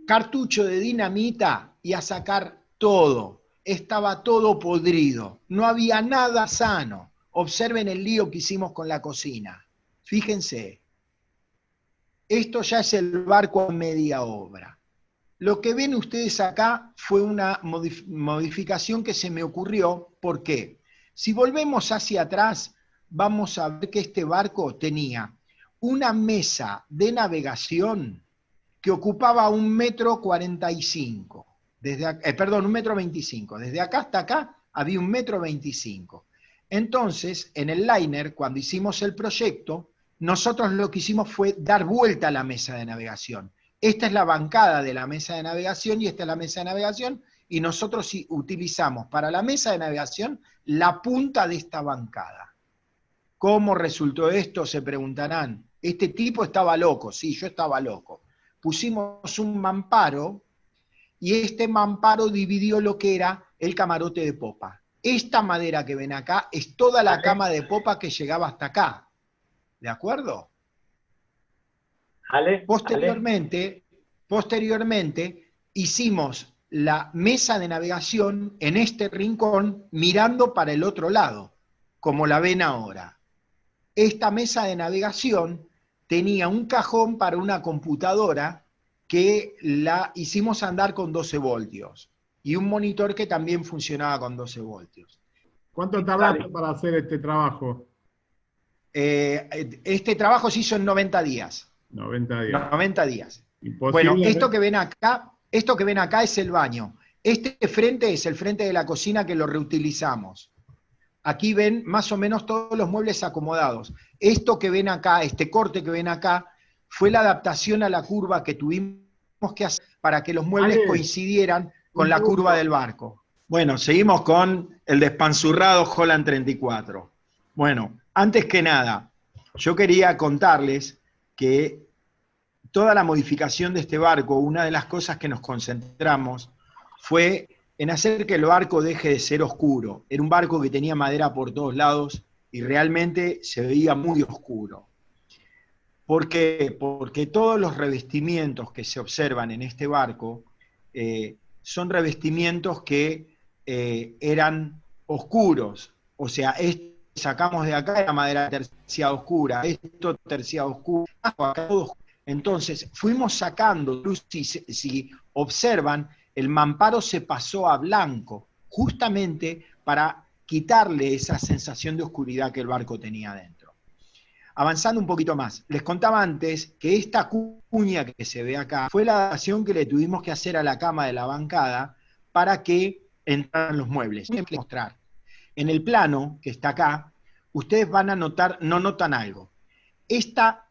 Cartucho de dinamita y a sacar todo. Estaba todo podrido. No había nada sano. Observen el lío que hicimos con la cocina. Fíjense. Esto ya es el barco a media obra. Lo que ven ustedes acá fue una modificación que se me ocurrió. ¿Por qué? Si volvemos hacia atrás, vamos a ver que este barco tenía una mesa de navegación que ocupaba 1,45 m. Perdón, 1,25 m. Desde acá hasta acá había 1,25 m. Entonces, en el liner, cuando hicimos el proyecto, nosotros lo que hicimos fue dar vuelta a la mesa de navegación. Esta es la bancada de la mesa de navegación y esta es la mesa de navegación, y nosotros utilizamos para la mesa de navegación la punta de esta bancada. ¿Cómo resultó esto? Se preguntarán. Este tipo estaba loco. Sí, yo estaba loco. Pusimos un mamparo y este mamparo dividió lo que era el camarote de popa. Esta madera que ven acá es toda la cama de popa que llegaba hasta acá. ¿De acuerdo? Posteriormente hicimos la mesa de navegación en este rincón mirando para el otro lado, como la ven ahora. Esta mesa de navegación tenía un cajón para una computadora que la hicimos andar con 12 voltios y un monitor que también funcionaba con 12 voltios. ¿Cuánto tardaste para hacer este trabajo? Este trabajo se hizo en 90 días. 90 días. 90 días. Imposible. Bueno, esto que ven acá es el baño. Este frente es el frente de la cocina que lo reutilizamos. Aquí ven más o menos todos los muebles acomodados. Esto que ven acá, este corte que ven acá, fue la adaptación a la curva que tuvimos que hacer para que los muebles coincidieran con la curva del barco. Bueno, seguimos con el despanzurrado Holland 34. Bueno, antes que nada, yo quería contarles que toda la modificación de este barco, una de las cosas que nos concentramos fue en hacer que el barco deje de ser oscuro. Era un barco que tenía madera por todos lados y realmente se veía muy oscuro. ¿Por qué? Porque todos los revestimientos que se observan en este barco son revestimientos que eran oscuros. O sea, sacamos de acá la madera terciada oscura, esto terciado oscuro, acá todo oscuro. Entonces, fuimos sacando, si observan, el mamparo se pasó a blanco, justamente para quitarle esa sensación de oscuridad que el barco tenía adentro. Avanzando un poquito más, les contaba antes que esta cuña que se ve acá fue la adaptación que le tuvimos que hacer a la cama de la bancada para que entraran los muebles. Voy a mostrar. En el plano que está acá, ustedes van a notar, no notan algo. Esta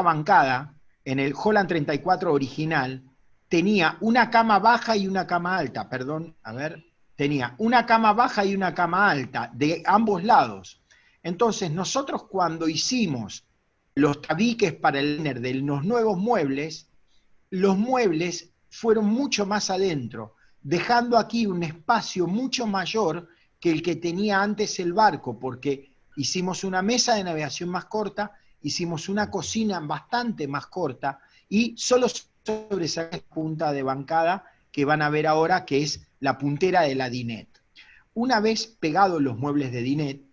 bancada, en el Holland 34 original, tenía una cama baja y una cama alta, tenía una cama baja y una cama alta, de ambos lados. Entonces, nosotros cuando hicimos los tabiques para el liner de los nuevos muebles, los muebles fueron mucho más adentro. dejando aquí un espacio mucho mayor que el que tenía antes el barco, porque hicimos una mesa de navegación más corta, hicimos una cocina bastante más corta, y solo sobresale la punta de bancada que van a ver ahora, que es la puntera de la dinette. Una vez pegados los muebles de dinette,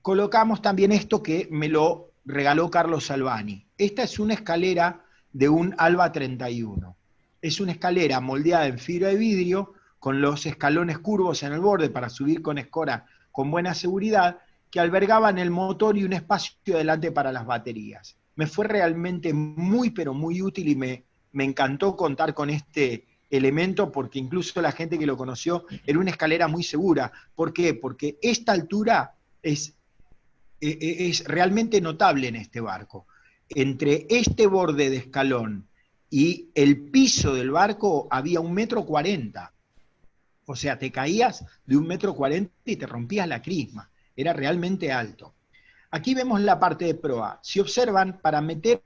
colocamos también esto que me lo regaló Carlos Albani. Esta es una escalera de un Alba 31. Es una escalera moldeada en fibra de vidrio, con los escalones curvos en el borde para subir con escora con buena seguridad, que albergaban el motor y un espacio delante para las baterías. Me fue realmente muy, pero muy útil, y me encantó contar con este elemento, porque incluso la gente que lo conoció, era una escalera muy segura. ¿Por qué? Porque esta altura es realmente notable en este barco. Entre este borde de escalón y el piso del barco había 1,40 m. O sea, te caías de 1,40 m y te rompías la crisma. Era realmente alto. Aquí vemos la parte de proa. Si observan, para meter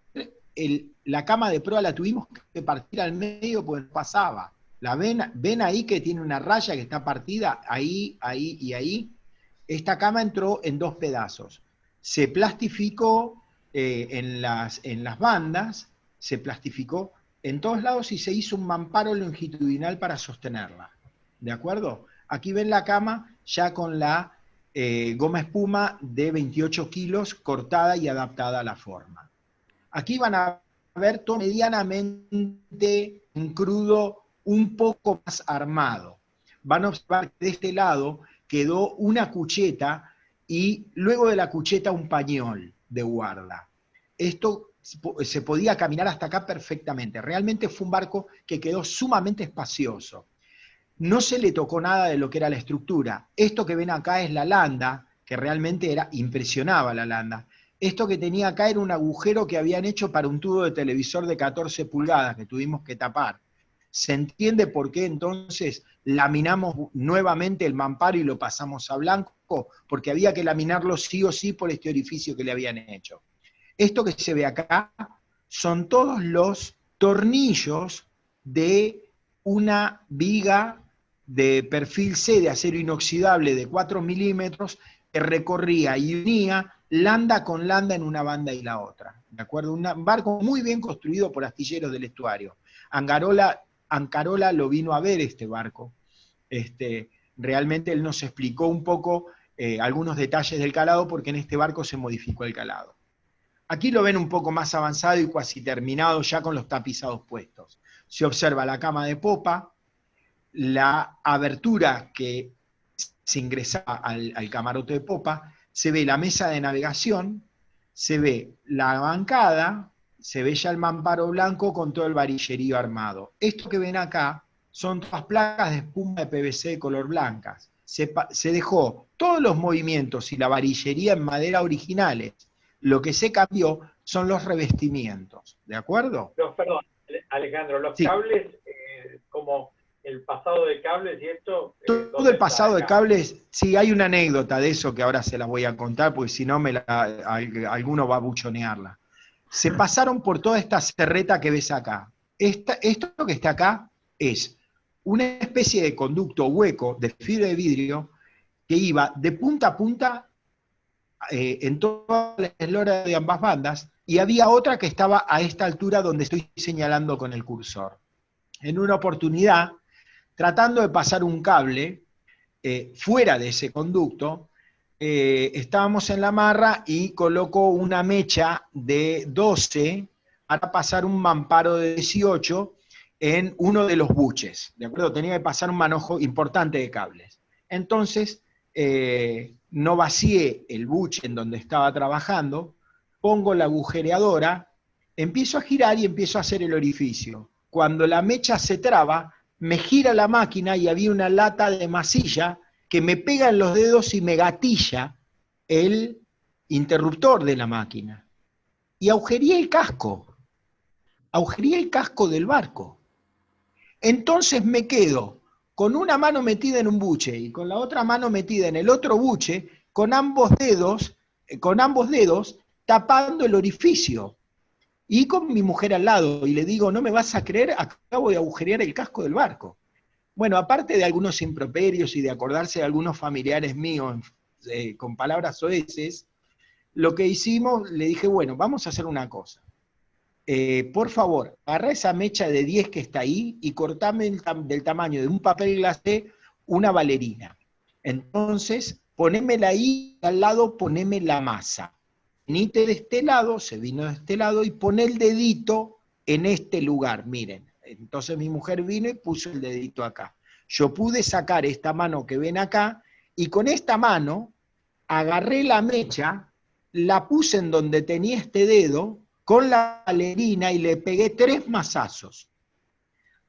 la cama de proa la tuvimos que partir al medio porque no pasaba. ¿La ven ahí que tiene una raya que está partida? Ahí, ahí y ahí. Esta cama entró en 2 pedazos. Se plastificó en las bandas, se plastificó en todos lados y se hizo un mamparo longitudinal para sostenerla. ¿De acuerdo? Aquí ven la cama ya con la goma espuma de 28 kilos cortada y adaptada a la forma. Aquí van a ver todo medianamente en crudo, un poco más armado. Van a observar que de este lado quedó una cucheta y luego de la cucheta un pañol de guarda. Esto se podía caminar hasta acá perfectamente. Realmente fue un barco que quedó sumamente espacioso. No se le tocó nada de lo que era la estructura. Esto que ven acá es la landa, que realmente impresionaba la landa. Esto que tenía acá era un agujero que habían hecho para un tubo de televisor de 14 pulgadas que tuvimos que tapar. ¿Se entiende por qué entonces laminamos nuevamente el mamparo y lo pasamos a blanco? Porque había que laminarlo sí o sí por este orificio que le habían hecho. Esto que se ve acá son todos los tornillos de una viga de perfil C de acero inoxidable de 4 milímetros que recorría y unía landa con landa en una banda y la otra. ¿De acuerdo? Un barco muy bien construido por astilleros del estuario. Ancarola lo vino a ver este barco. Realmente él nos explicó un poco algunos detalles del calado, porque en este barco se modificó el calado. Aquí lo ven un poco más avanzado y casi terminado ya con los tapizados puestos. Se observa la cama de popa, la abertura que se ingresaba al camarote de popa, se ve la mesa de navegación, se ve la bancada, se ve ya el mamparo blanco con todo el varillerío armado. Esto que ven acá son todas placas de espuma de PVC de color blancas. Se dejó todos los movimientos y la varillería en madera originales. Lo que se cambió son los revestimientos, ¿de acuerdo? Perdón, Alejandro, los sí. Cables, como el pasado de cables y esto... Todo el pasado de cables, sí, hay una anécdota de eso que ahora se las voy a contar, porque si no alguno va a buchonearla. Se pasaron por toda esta serreta que ves acá. Esto que está acá es una especie de conducto hueco de fibra de vidrio que iba de punta a punta en toda la eslora de ambas bandas, y había otra que estaba a esta altura donde estoy señalando con el cursor. En una oportunidad, tratando de pasar un cable fuera de ese conducto, estábamos en la marra y coloco una mecha de 12 para pasar un mamparo de 18 en uno de los buches, ¿de acuerdo? Tenía que pasar un manojo importante de cables. Entonces, no vacié el buche en donde estaba trabajando, pongo la agujereadora, empiezo a girar y empiezo a hacer el orificio. Cuando la mecha se traba, me gira la máquina y había una lata de masilla que me pega en los dedos y me gatilla el interruptor de la máquina. Y agujereé el casco del barco. Entonces me quedo con una mano metida en un buche y con la otra mano metida en el otro buche, con ambos dedos tapando el orificio. y con mi mujer al lado, y le digo, no me vas a creer, acabo de agujerear el casco del barco. Bueno, aparte de algunos improperios y de acordarse de algunos familiares míos con palabras soeces, lo que hicimos, le dije, bueno, vamos a hacer una cosa. Por favor, agarrá esa mecha de 10 que está ahí y cortame del tamaño de un papel glacé una bailarina. Entonces, ponémela ahí, al lado poneme la masa. Venite de este lado, se vino de este lado, y pone el dedito en este lugar, miren. Entonces mi mujer vino y puso el dedito acá. Yo pude sacar esta mano que ven acá, y con esta mano agarré la mecha, la puse en donde tenía este dedo, con la bailarina, y le pegué 3 mazazos.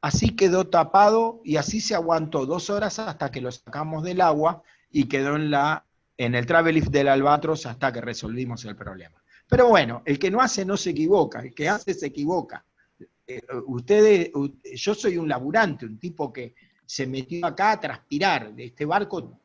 Así quedó tapado, y así se aguantó 2 horas hasta que lo sacamos del agua, y quedó en el travel lift del Albatros hasta que resolvimos el problema. Pero bueno, el que no hace no se equivoca, el que hace se equivoca. Yo soy un laburante, un tipo que se metió acá a transpirar. Este barco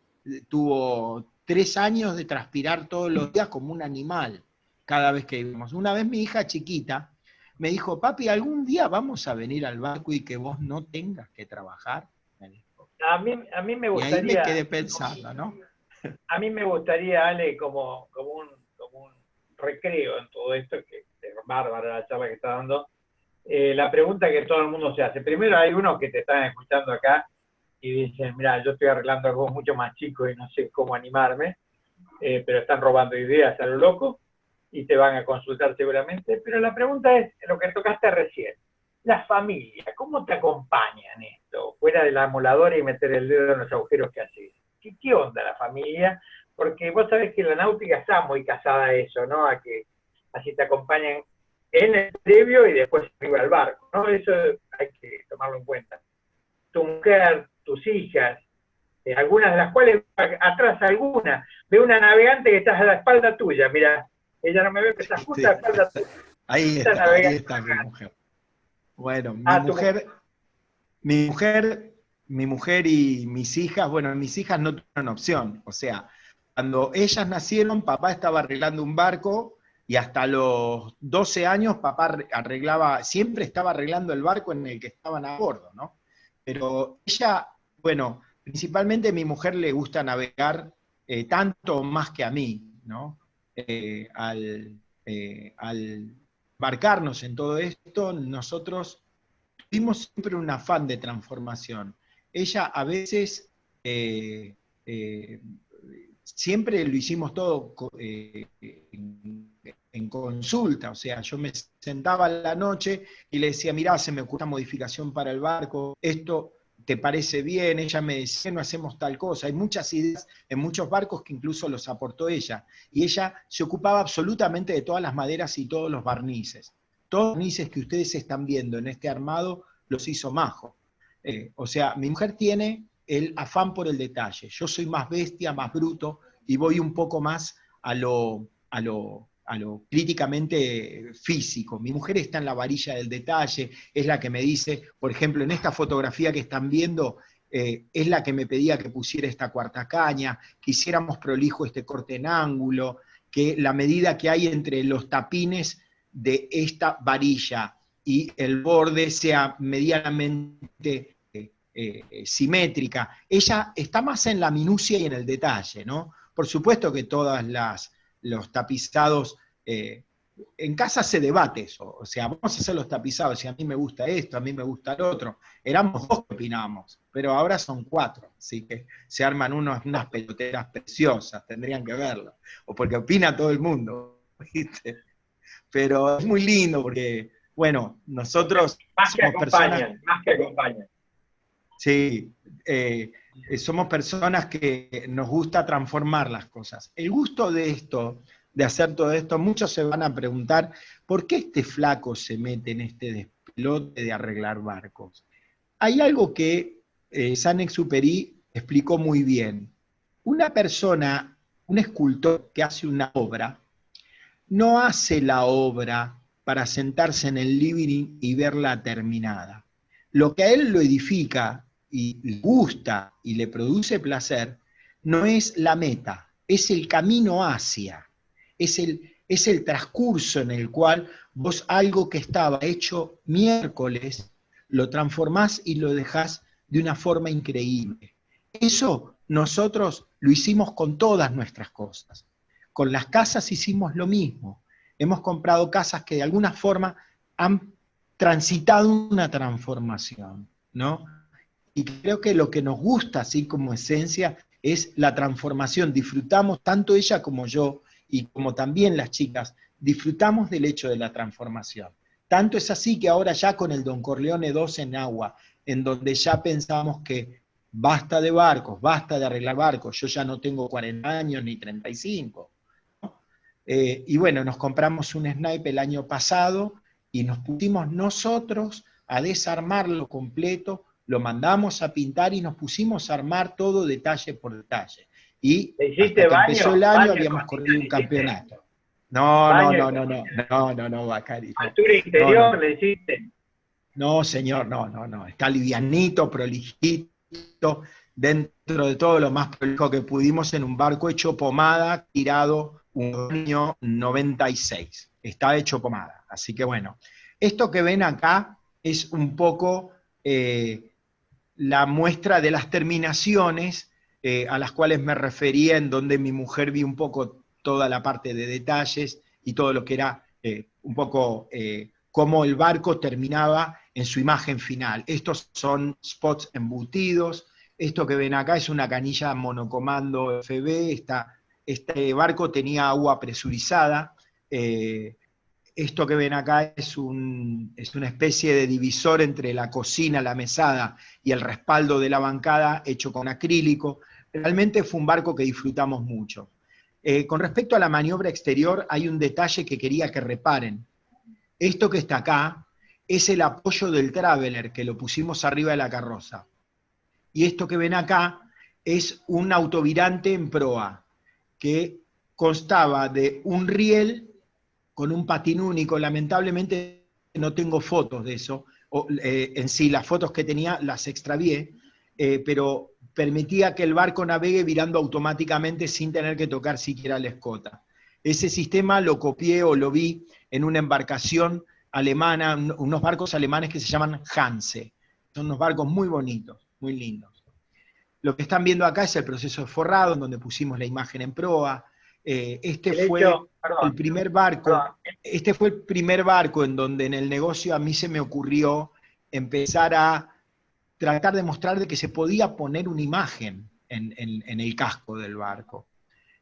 tuvo 3 años de transpirar todos los días como un animal, cada vez que íbamos. Una vez mi hija chiquita me dijo, papi, ¿algún día vamos a venir al barco y que vos no tengas que trabajar? Me dijo. A mí me gustaría... Y ahí me quedé pensando, ¿no? A mí me gustaría, Ale, como un recreo en todo esto, que es bárbara la charla que está dando, la pregunta que todo el mundo se hace. Primero hay unos que te están escuchando acá y dicen, mira, yo estoy arreglando algo mucho más chico y no sé cómo animarme, pero están robando ideas a lo loco y te van a consultar seguramente. Pero la pregunta es lo que tocaste recién. La familia, ¿cómo te acompaña en esto? Fuera de la moladora y meter el dedo en los agujeros que haces. ¿Qué onda la familia? Porque vos sabés que la náutica está muy casada a eso, ¿no? A que así te acompañan en el previo y después arriba al barco, ¿no? Eso hay que tomarlo en cuenta. Tu mujer, tus hijas, algunas de las cuales, atrás alguna, ve una navegante que está a la espalda tuya, mira, ella no me ve, pero está justo a la espalda tuya. Ahí está mi mujer. Bueno, mi mujer y mis hijas, bueno, mis hijas no tuvieron opción, o sea, cuando ellas nacieron, papá estaba arreglando un barco, y hasta los 12 años papá siempre estaba arreglando el barco en el que estaban a bordo, ¿no? Pero ella, bueno, principalmente a mi mujer le gusta navegar tanto más que a mí, ¿no? Al embarcarnos en todo esto, nosotros tuvimos siempre un afán de transformación. Ella a veces, siempre lo hicimos todo en consulta, o sea, yo me sentaba a la noche y le decía, mirá, se me ocurre una modificación para el barco, esto te parece bien, ella me decía, no hacemos tal cosa, hay muchas ideas en muchos barcos que incluso los aportó ella, y ella se ocupaba absolutamente de todas las maderas y todos los barnices. Todos los barnices que ustedes están viendo en este armado los hizo Majo. O sea, mi mujer tiene el afán por el detalle. Yo soy más bestia, más bruto, y voy un poco más a lo críticamente físico. Mi mujer está en la varilla del detalle, es la que me dice, por ejemplo, en esta fotografía que están viendo, es la que me pedía que pusiera esta cuarta caña, que hiciéramos prolijo este corte en ángulo, que la medida que hay entre los tapines de esta varilla y el borde sea medianamente simétrica. Ella está más en la minucia y en el detalle, ¿no? Por supuesto que todos los tapizados, en casa se debate eso, o sea, vamos a hacer los tapizados, si a mí me gusta esto, a mí me gusta lo otro. Éramos 2 que opinábamos, pero ahora son 4, así que se arman unas peloteras preciosas, tendrían que verlo, o porque opina todo el mundo, ¿viste? Pero es muy lindo porque, bueno, nosotros somos personas... Más que acompañan. Sí, somos personas que nos gusta transformar las cosas. El gusto de esto, de hacer todo esto, muchos se van a preguntar, ¿por qué este flaco se mete en este despelote de arreglar barcos? Hay algo que Saint-Exupéry explicó muy bien. Una persona, un escultor que hace una obra, no hace la obra para sentarse en el living y verla terminada. Lo que a él lo edifica y le gusta y le produce placer, no es la meta, es el camino hacia, es es el transcurso en el cual vos algo que estaba hecho miércoles, lo transformás y lo dejás de una forma increíble. Eso nosotros lo hicimos con todas nuestras cosas. Con las casas hicimos lo mismo. Hemos comprado casas que de alguna forma han transitado una transformación, ¿no? Y creo que lo que nos gusta, así como esencia, es la transformación. Disfrutamos, tanto ella como yo, y como también las chicas, disfrutamos del hecho de la transformación. Tanto es así que ahora ya con el Don Corleone 2 en agua, en donde ya pensamos que basta de barcos, basta de arreglar barcos, yo ya no tengo 40 años ni 35. ¿No? Y bueno, nos compramos un snipe el año pasado y nos pusimos nosotros a desarmarlo completo, lo mandamos a pintar y nos pusimos a armar todo detalle por detalle. Y hasta que empezó el año habíamos corrido un campeonato. No, Bacari. Altura interior le hiciste. No, señor, no. Está livianito, prolijito, dentro de todo lo más prolijo que pudimos en un barco hecho pomada, tirado un año 96. Está hecho pomada. Así que bueno, esto que ven acá es un poco la muestra de las terminaciones a las cuales me refería, en donde mi mujer vio un poco toda la parte de detalles y todo lo que era un poco cómo el barco terminaba en su imagen final. Estos son spots embutidos. Esto que ven acá es una canilla monocomando FB. Este barco tenía agua presurizada. Esto que ven acá es una especie de divisor entre la cocina, la mesada y el respaldo de la bancada hecho con acrílico. Realmente fue un barco que disfrutamos mucho. Con respecto a la maniobra exterior, hay un detalle que quería que reparen. Esto que está acá es el apoyo del Traveler, que lo pusimos arriba de la carroza. Y esto que ven acá es un autovirante en proa, que constaba de un riel con un patín único. Lamentablemente no tengo fotos de eso. En sí, las fotos que tenía las extravié, pero permitía que el barco navegue virando automáticamente sin tener que tocar siquiera la escota. Ese sistema lo copié o lo vi en una embarcación alemana, unos barcos alemanes que se llaman Hanse. Son unos barcos muy bonitos, muy lindos. Lo que están viendo acá es el proceso de forrado, en donde pusimos la imagen en proa. Este fue el primer barco en donde en el negocio a mí se me ocurrió empezar a tratar de mostrar de que se podía poner una imagen en el casco del barco.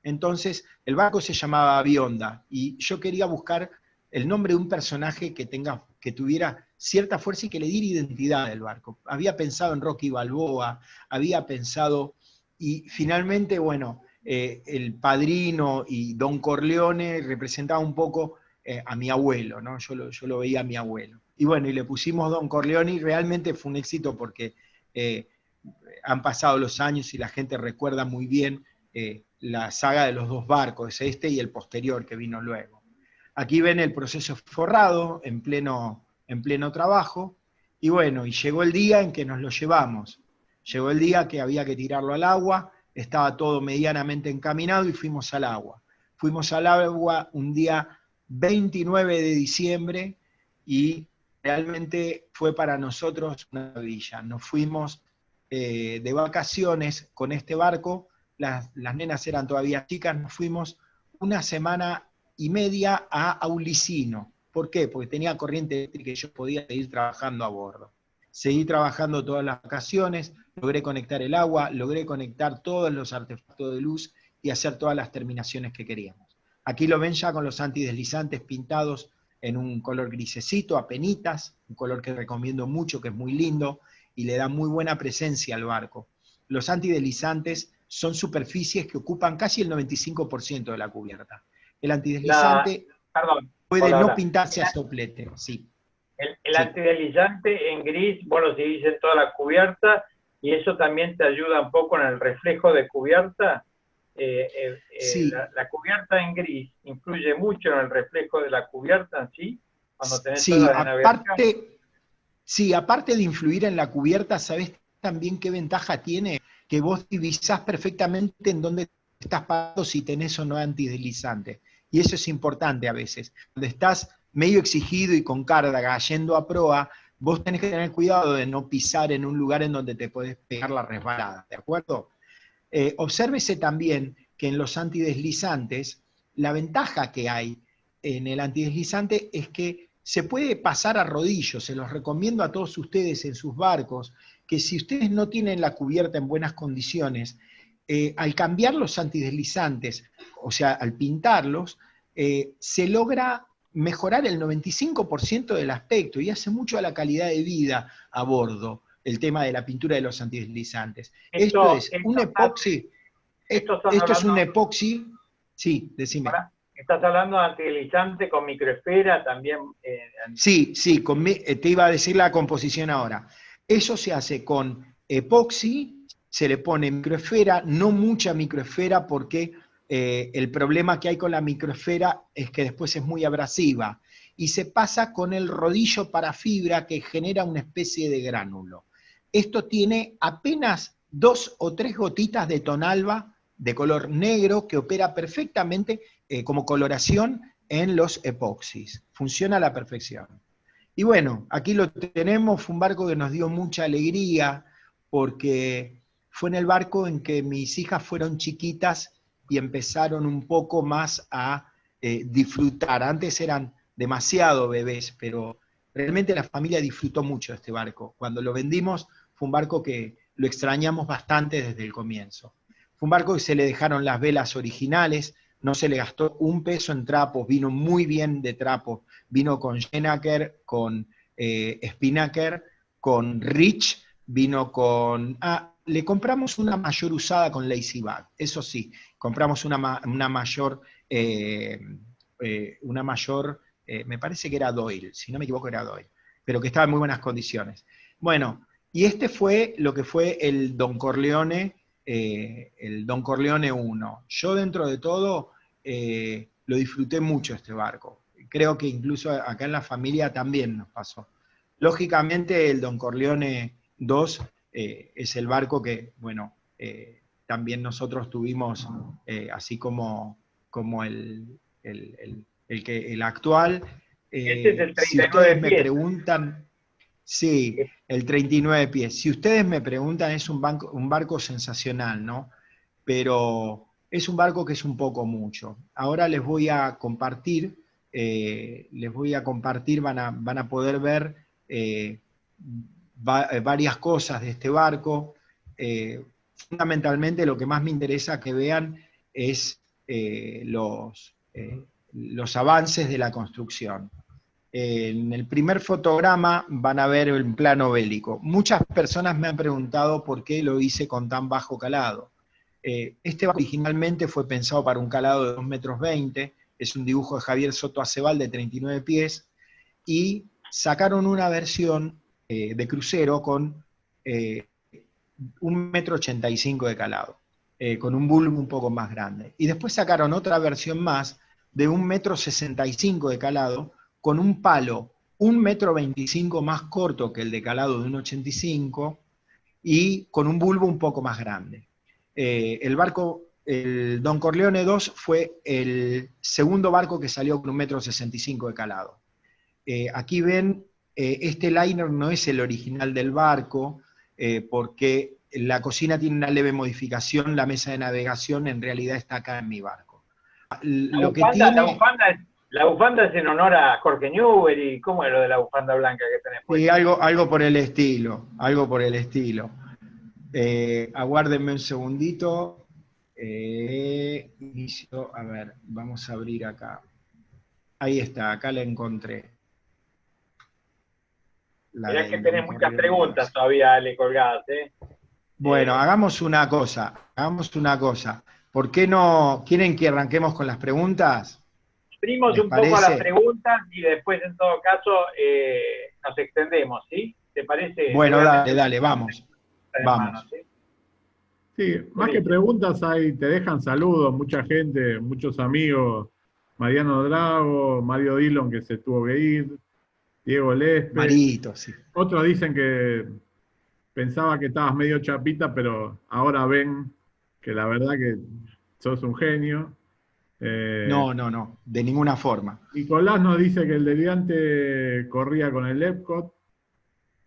Entonces, el barco se llamaba Bionda, y yo quería buscar el nombre de un personaje que tuviera cierta fuerza y que le diera identidad al barco. Había pensado en Rocky Balboa, había pensado, y finalmente, bueno, el Padrino y Don Corleone representaba un poco a mi abuelo, ¿no? Yo lo veía a mi abuelo. Y bueno, y le pusimos Don Corleone y realmente fue un éxito porque han pasado los años y la gente recuerda muy bien la saga de los dos barcos, este y el posterior que vino luego. Aquí ven el proceso forrado en pleno trabajo, y bueno, y llegó el día en que nos lo llevamos. Llegó el día que había que tirarlo al agua, estaba todo medianamente encaminado y fuimos al agua. Fuimos al agua un día 29 de diciembre y realmente fue para nosotros una maravilla. Nos fuimos de vacaciones con este barco, las nenas eran todavía chicas, nos fuimos una semana y media a Aulicino. ¿Por qué? Porque tenía corriente eléctrica y yo podía seguir trabajando a bordo. Seguí trabajando todas las vacaciones, logré conectar el agua, logré conectar todos los artefactos de luz y hacer todas las terminaciones que queríamos. Aquí lo ven ya con los antideslizantes pintados en un color grisecito, apenitas, un color que recomiendo mucho, que es muy lindo y le da muy buena presencia al barco. Los antideslizantes son superficies que ocupan casi el 95% de la cubierta. El antideslizante puede no pintarse a soplete, sí. El antideslizante en gris, bueno, se dice en toda la cubierta, y eso también te ayuda un poco en el reflejo de cubierta. Sí. La cubierta en gris influye mucho en el reflejo de la cubierta en sí, cuando tenés horas de navegación. Sí, aparte de influir en la cubierta, ¿sabés también qué ventaja tiene? Que vos divisás perfectamente en dónde estás parado si tenés o no antideslizante. Y eso es importante a veces. Cuando estás medio exigido y con carga, yendo a proa, vos tenés que tener cuidado de no pisar en un lugar en donde te podés pegar la resbalada, ¿de acuerdo? Obsérvese también que en los antideslizantes, la ventaja que hay en el antideslizante es que se puede pasar a rodillos. Se los recomiendo a todos ustedes en sus barcos, que si ustedes no tienen la cubierta en buenas condiciones, al cambiar los antideslizantes, o sea, al pintarlos, se logra mejorar el 95% del aspecto y hace mucho a la calidad de vida a bordo el tema de la pintura de los antideslizantes. Esto es un epoxi. Esto es un epoxi. Sí, decime. ¿Estás hablando de antideslizante con microesfera también? Sí, te iba a decir la composición ahora. Eso se hace con epoxi, se le pone microesfera, no mucha microesfera porque el problema que hay con la microesfera es que después es muy abrasiva y se pasa con el rodillo para fibra que genera una especie de gránulo. Esto tiene apenas 2 o 3 gotitas de tonalba de color negro que opera perfectamente como coloración en los epoxis. Funciona a la perfección. Y bueno, aquí lo tenemos, fue un barco que nos dio mucha alegría porque fue en el barco en que mis hijas fueron chiquitas y empezaron un poco más a disfrutar. Antes eran demasiado bebés, pero realmente la familia disfrutó mucho de este barco. Cuando lo vendimos fue un barco que lo extrañamos bastante desde el comienzo. Fue un barco que se le dejaron las velas originales, no se le gastó un peso en trapos, vino muy bien de trapos, vino con Jennaker, con Spinnaker, con Rich, vino con... le compramos una mayor usada con Lazy Bag, eso sí, compramos una mayor, me parece que era Doyle, si no me equivoco era Doyle, pero que estaba en muy buenas condiciones. Bueno, y este fue lo que fue el Don Corleone 1. Yo dentro de todo lo disfruté mucho este barco. Creo que incluso acá en la familia también nos pasó. Lógicamente el Don Corleone 2 es el barco que, bueno, también nosotros tuvimos, así como el actual. Este es el 39 si ustedes me pies. preguntan... Sí, el 39 pies. Si ustedes me preguntan, es un barco sensacional, ¿no? Pero es un barco que es un poco mucho. Ahora les voy a compartir, van a poder ver varias cosas de este barco. Fundamentalmente lo que más me interesa que vean es los avances de la construcción. En el primer fotograma van a ver el plano bélico. Muchas personas me han preguntado por qué lo hice con tan bajo calado. Este barco originalmente fue pensado para un calado de 2,20 metros, es un dibujo de Javier Soto Acebal de 39 pies, y sacaron una versión de crucero con 1,85 metros de calado, con un bulbo un poco más grande. Y después sacaron otra versión más de 1,65 metros de calado, con un palo 1,25 metros más corto que el de calado de 1,85 y con un bulbo un poco más grande. El Don Corleone 2 fue el segundo barco que salió con 1,65 metros de calado. Aquí ven, este liner no es el original del barco, porque la cocina tiene una leve modificación, la mesa de navegación en realidad está acá en mi barco. La bufanda es en honor a Jorge Newbery. ¿Cómo es lo de la bufanda blanca que tenés puesta? Sí, algo por el estilo, aguárdenme un segundito. Inicio, a ver, vamos a abrir acá. Ahí está, acá la encontré. Mirá que tenés muchas preguntas todavía, Ale, colgadas, ¿eh? Bueno, hagamos una cosa. ¿Por qué no quieren que arranquemos con las preguntas? Abrimos un poco a las preguntas y después, en todo caso, nos extendemos, ¿sí? ¿Te parece? Bueno, dale, vamos. Manos, ¿sí? Sí, más que preguntas te dejan saludos, mucha gente, muchos amigos, Mariano Drago, Mario Dillon que se tuvo que ir, Diego Lespe. Marito, sí. Otros dicen que pensaba que estabas medio chapita, pero ahora ven que la verdad que sos un genio. No, no, no, de ninguna forma. Nicolás nos dice que el Deviante corría con el Epcot.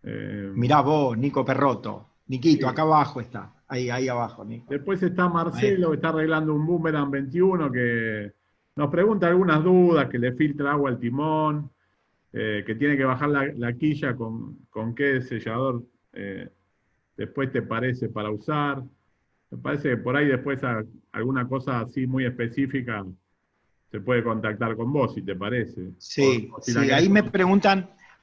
Mirá vos, Nico Perroto. Niquito, Sí. acá abajo está. Ahí abajo, Nico. Después está Ahí. Marcelo, que está arreglando un Boomerang 21, que nos pregunta algunas dudas, que le filtra agua al timón, que tiene que bajar la quilla con qué sellador después te parece para usar. Me parece que por ahí después alguna cosa así muy específica se puede contactar con vos, si te parece. Sí, O si la sí, querés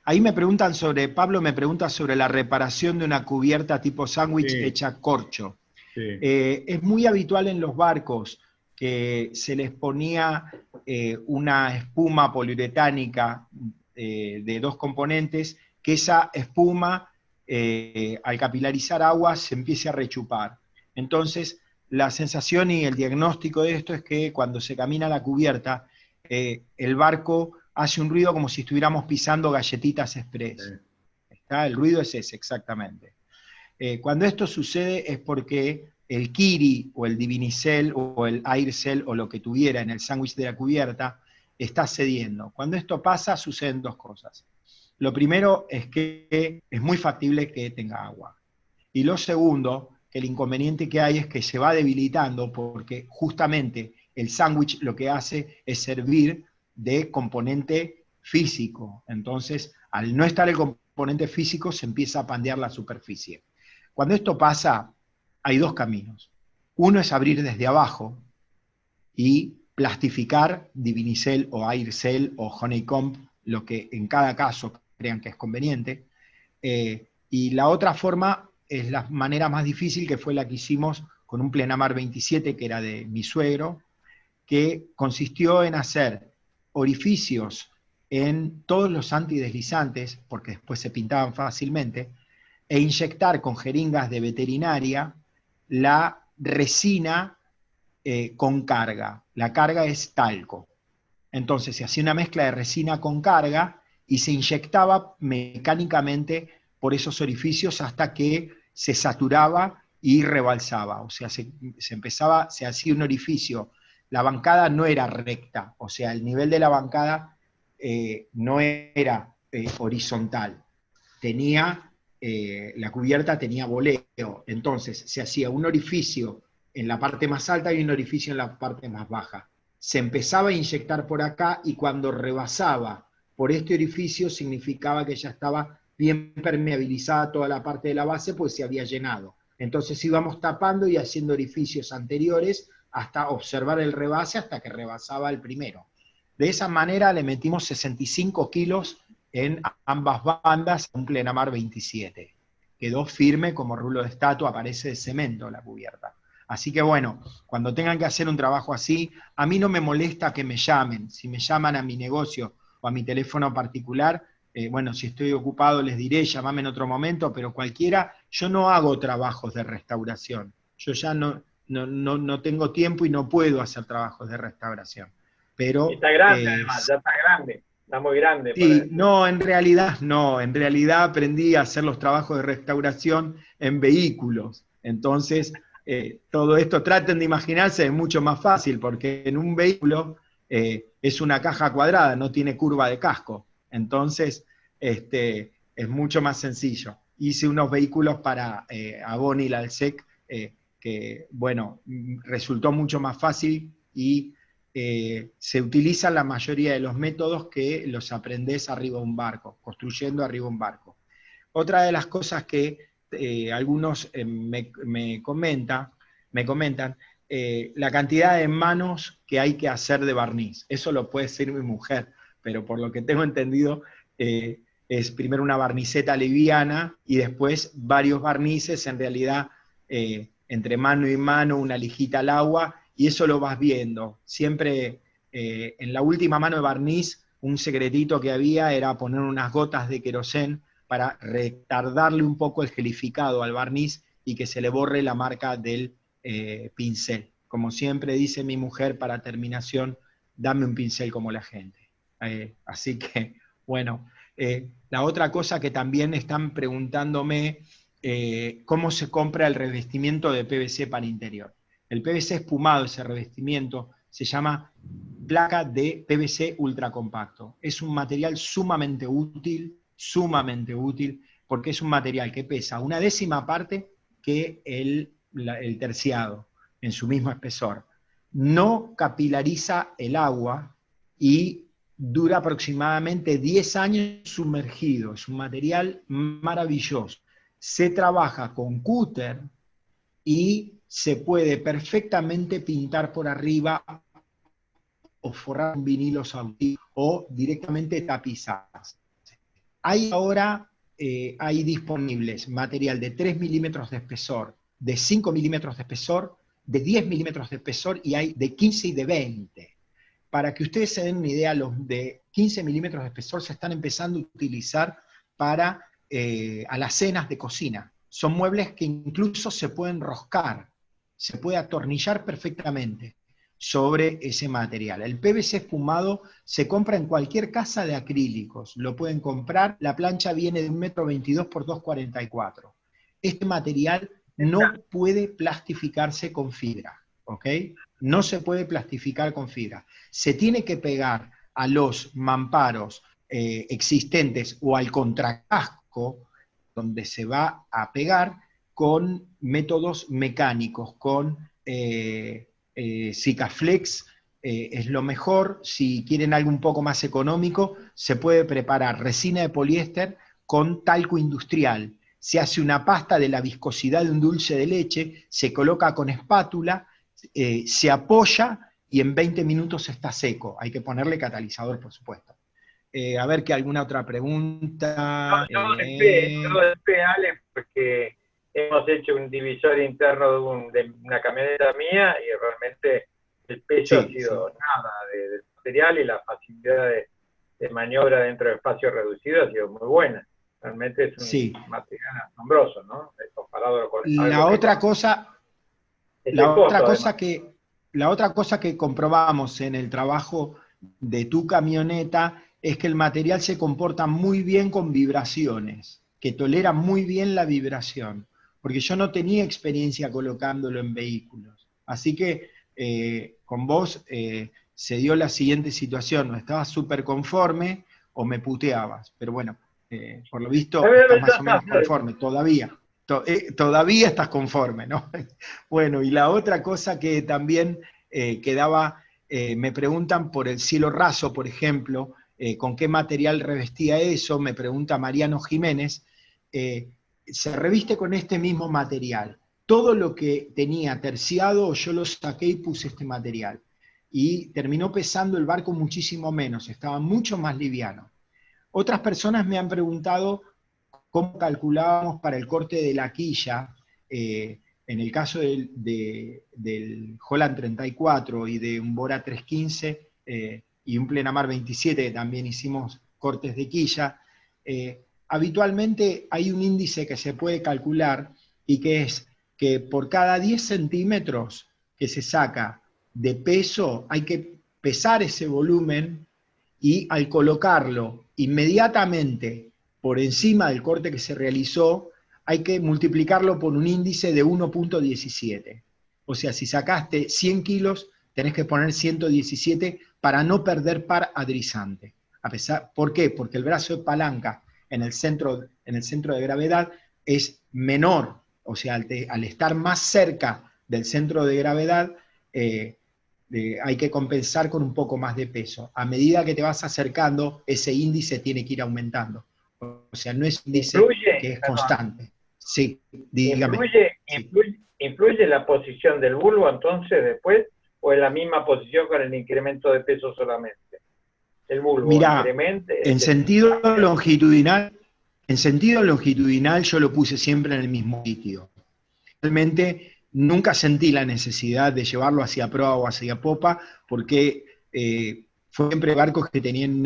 ahí me preguntan sobre, Pablo me pregunta sobre la reparación de una cubierta tipo sándwich Sí, hecha corcho. sí, Es muy habitual en los barcos que se les ponía una espuma poliuretánica de 2 componentes, que esa espuma, al capilarizar agua, se empiece a rechupar. Entonces, la sensación y el diagnóstico de esto es que cuando se camina la cubierta, el barco hace un ruido como si estuviéramos pisando galletitas express. sí. ¿Está? El ruido es ese, exactamente. Cuando esto sucede es porque el Kiri o el Divinicel o el Aircel o lo que tuviera en el sándwich de la cubierta está cediendo. Cuando esto pasa, suceden 2 cosas. Lo primero es que es muy factible que tenga agua. Y lo segundo, que el inconveniente que hay es que se va debilitando porque justamente el sándwich lo que hace es servir de componente físico. Entonces, al no estar el componente físico, se empieza a pandear la superficie. Cuando esto pasa, hay 2 caminos. Uno es abrir desde abajo y plastificar Divinicel o Aircel o Honeycomb, lo que en cada caso crean que es conveniente. Y la otra forma es la manera más difícil, que fue la que hicimos con un Plenamar 27, que era de mi suegro, que consistió en hacer orificios en todos los antideslizantes, porque después se pintaban fácilmente, e inyectar con jeringas de veterinaria la resina con carga. La carga es talco. Entonces se hacía una mezcla de resina con carga y se inyectaba mecánicamente por esos orificios hasta que se saturaba y rebalsaba. O sea, se hacía un orificio. La bancada no era recta, o sea, el nivel de la bancada no era horizontal. La cubierta tenía voleo, entonces se hacía un orificio en la parte más alta y un orificio en la parte más baja. Se empezaba a inyectar por acá y cuando rebasaba por este orificio significaba que ya estaba bien permeabilizada toda la parte de la base, pues se había llenado. Entonces íbamos tapando y haciendo orificios anteriores hasta observar el rebase, hasta que rebasaba el primero. De esa manera le metimos 65 kilos en ambas bandas, un Plenamar 27. Quedó firme como rulo de estatua, aparece de cemento la cubierta. Así que bueno, cuando tengan que hacer un trabajo así, a mí no me molesta que me llamen. Si me llaman a mi negocio o a mi teléfono particular, bueno, si estoy ocupado les diré, llamame en otro momento, pero cualquiera, yo no hago trabajos de restauración. Yo ya no tengo tiempo y no puedo hacer trabajos de restauración. Pero, y está grande además, ya está grande, está muy grande. Sí, no, en realidad no. En realidad aprendí a hacer los trabajos de restauración en vehículos. Entonces, todo esto traten de imaginarse, es mucho más fácil, porque en un vehículo es una caja cuadrada, no tiene curva de casco. Entonces, es mucho más sencillo. Hice unos vehículos para Avon y la Alsec, que, bueno, resultó mucho más fácil y se utilizan la mayoría de los métodos que los aprendés arriba de un barco, construyendo arriba de un barco. Otra de las cosas que algunos me comentan, la cantidad de manos que hay que hacer de barniz. Eso lo puede decir mi mujer, pero por lo que tengo entendido, es primero una barniceta liviana y después varios barnices, en realidad entre mano y mano, una lijita al agua, y eso lo vas viendo. Siempre en la última mano de barniz, un secretito que había era poner unas gotas de querosén para retardarle un poco el gelificado al barniz y que se le borre la marca del pincel. Como siempre dice mi mujer para terminación, dame un pincel como la gente. Así que, bueno, la otra cosa que también están preguntándome, cómo se compra el revestimiento de PVC para interior. El PVC espumado, ese revestimiento, se llama placa de PVC ultracompacto. Es un material sumamente útil, porque es un material que pesa una décima parte que el terciado en su mismo espesor. No capilariza el agua y dura aproximadamente 10 años sumergido. Es un material maravilloso. Se trabaja con cúter y se puede perfectamente pintar por arriba o forrar un vinilo sautil o directamente tapizar. Hay ahora hay disponibles material de 3 milímetros de espesor, de 5 milímetros de espesor, de 10 milímetros de espesor, y hay de 15 y de 20. Para que ustedes se den una idea, los de 15 milímetros de espesor se están empezando a utilizar para alacenas de cocina. Son muebles que incluso se pueden roscar, se puede atornillar perfectamente sobre ese material. El PVC fumado se compra en cualquier casa de acrílicos, lo pueden comprar, la plancha viene de 1,22 m por 2,44 m. Este material no puede plastificarse con fibra, ¿ok? No se puede plastificar con fibra. Se tiene que pegar a los mamparos existentes o al contracasco donde se va a pegar con métodos mecánicos, con Sikaflex, es lo mejor. Si quieren algo un poco más económico, se puede preparar resina de poliéster con talco industrial. Se hace una pasta de la viscosidad de un dulce de leche, se coloca con espátula, se apoya y en 20 minutos está seco. Hay que ponerle catalizador, por supuesto. A ver, ¿qué alguna otra pregunta? Yo después, Alex, porque hemos hecho un divisor interno de una camioneta mía y realmente el peso ha sido nada del material, y la facilidad de maniobra dentro de espacios reducidos ha sido muy buena. Realmente es un material asombroso, ¿no? Comparado con la otra cosa que comprobamos en el trabajo de tu camioneta es que el material se comporta muy bien con vibraciones, que tolera muy bien la vibración, porque yo no tenía experiencia colocándolo en vehículos. Así que con vos se dio la siguiente situación: o estabas súper conforme o me puteabas, pero bueno, por lo visto estás más o menos conforme, todavía estás conforme, ¿no? Bueno, y la otra cosa que también quedaba, me preguntan por el cielo raso, por ejemplo, con qué material revestía eso, me pregunta Mariano Jiménez. Se reviste con este mismo material. Todo lo que tenía terciado yo lo saqué y puse este material. Y terminó pesando el barco muchísimo menos, estaba mucho más liviano. Otras personas me han preguntado cómo calculábamos para el corte de la quilla. En el caso del Holland 34 y de un Bora 315 y un Plenamar 27, que también hicimos cortes de quilla, habitualmente hay un índice que se puede calcular, y que es que por cada 10 centímetros que se saca de peso hay que pesar ese volumen, y al colocarlo inmediatamente por encima del corte que se realizó, hay que multiplicarlo por un índice de 1,17. O sea, si sacaste 100 kilos, tenés que poner 117 para no perder par adrizante. ¿Por qué? Porque el brazo de palanca en el centro de gravedad es menor. O sea, al estar más cerca del centro de gravedad, hay que compensar con un poco más de peso. A medida que te vas acercando, ese índice tiene que ir aumentando. O sea, no es un índice que es constante. Sí, dígame. ¿Influye la posición del bulbo entonces después, o en la misma posición con el incremento de peso solamente? El bulbo incremente. En sentido longitudinal yo lo puse siempre en el mismo sitio. Realmente nunca sentí la necesidad de llevarlo hacia proa o hacia popa, porque fue siempre barcos que tenían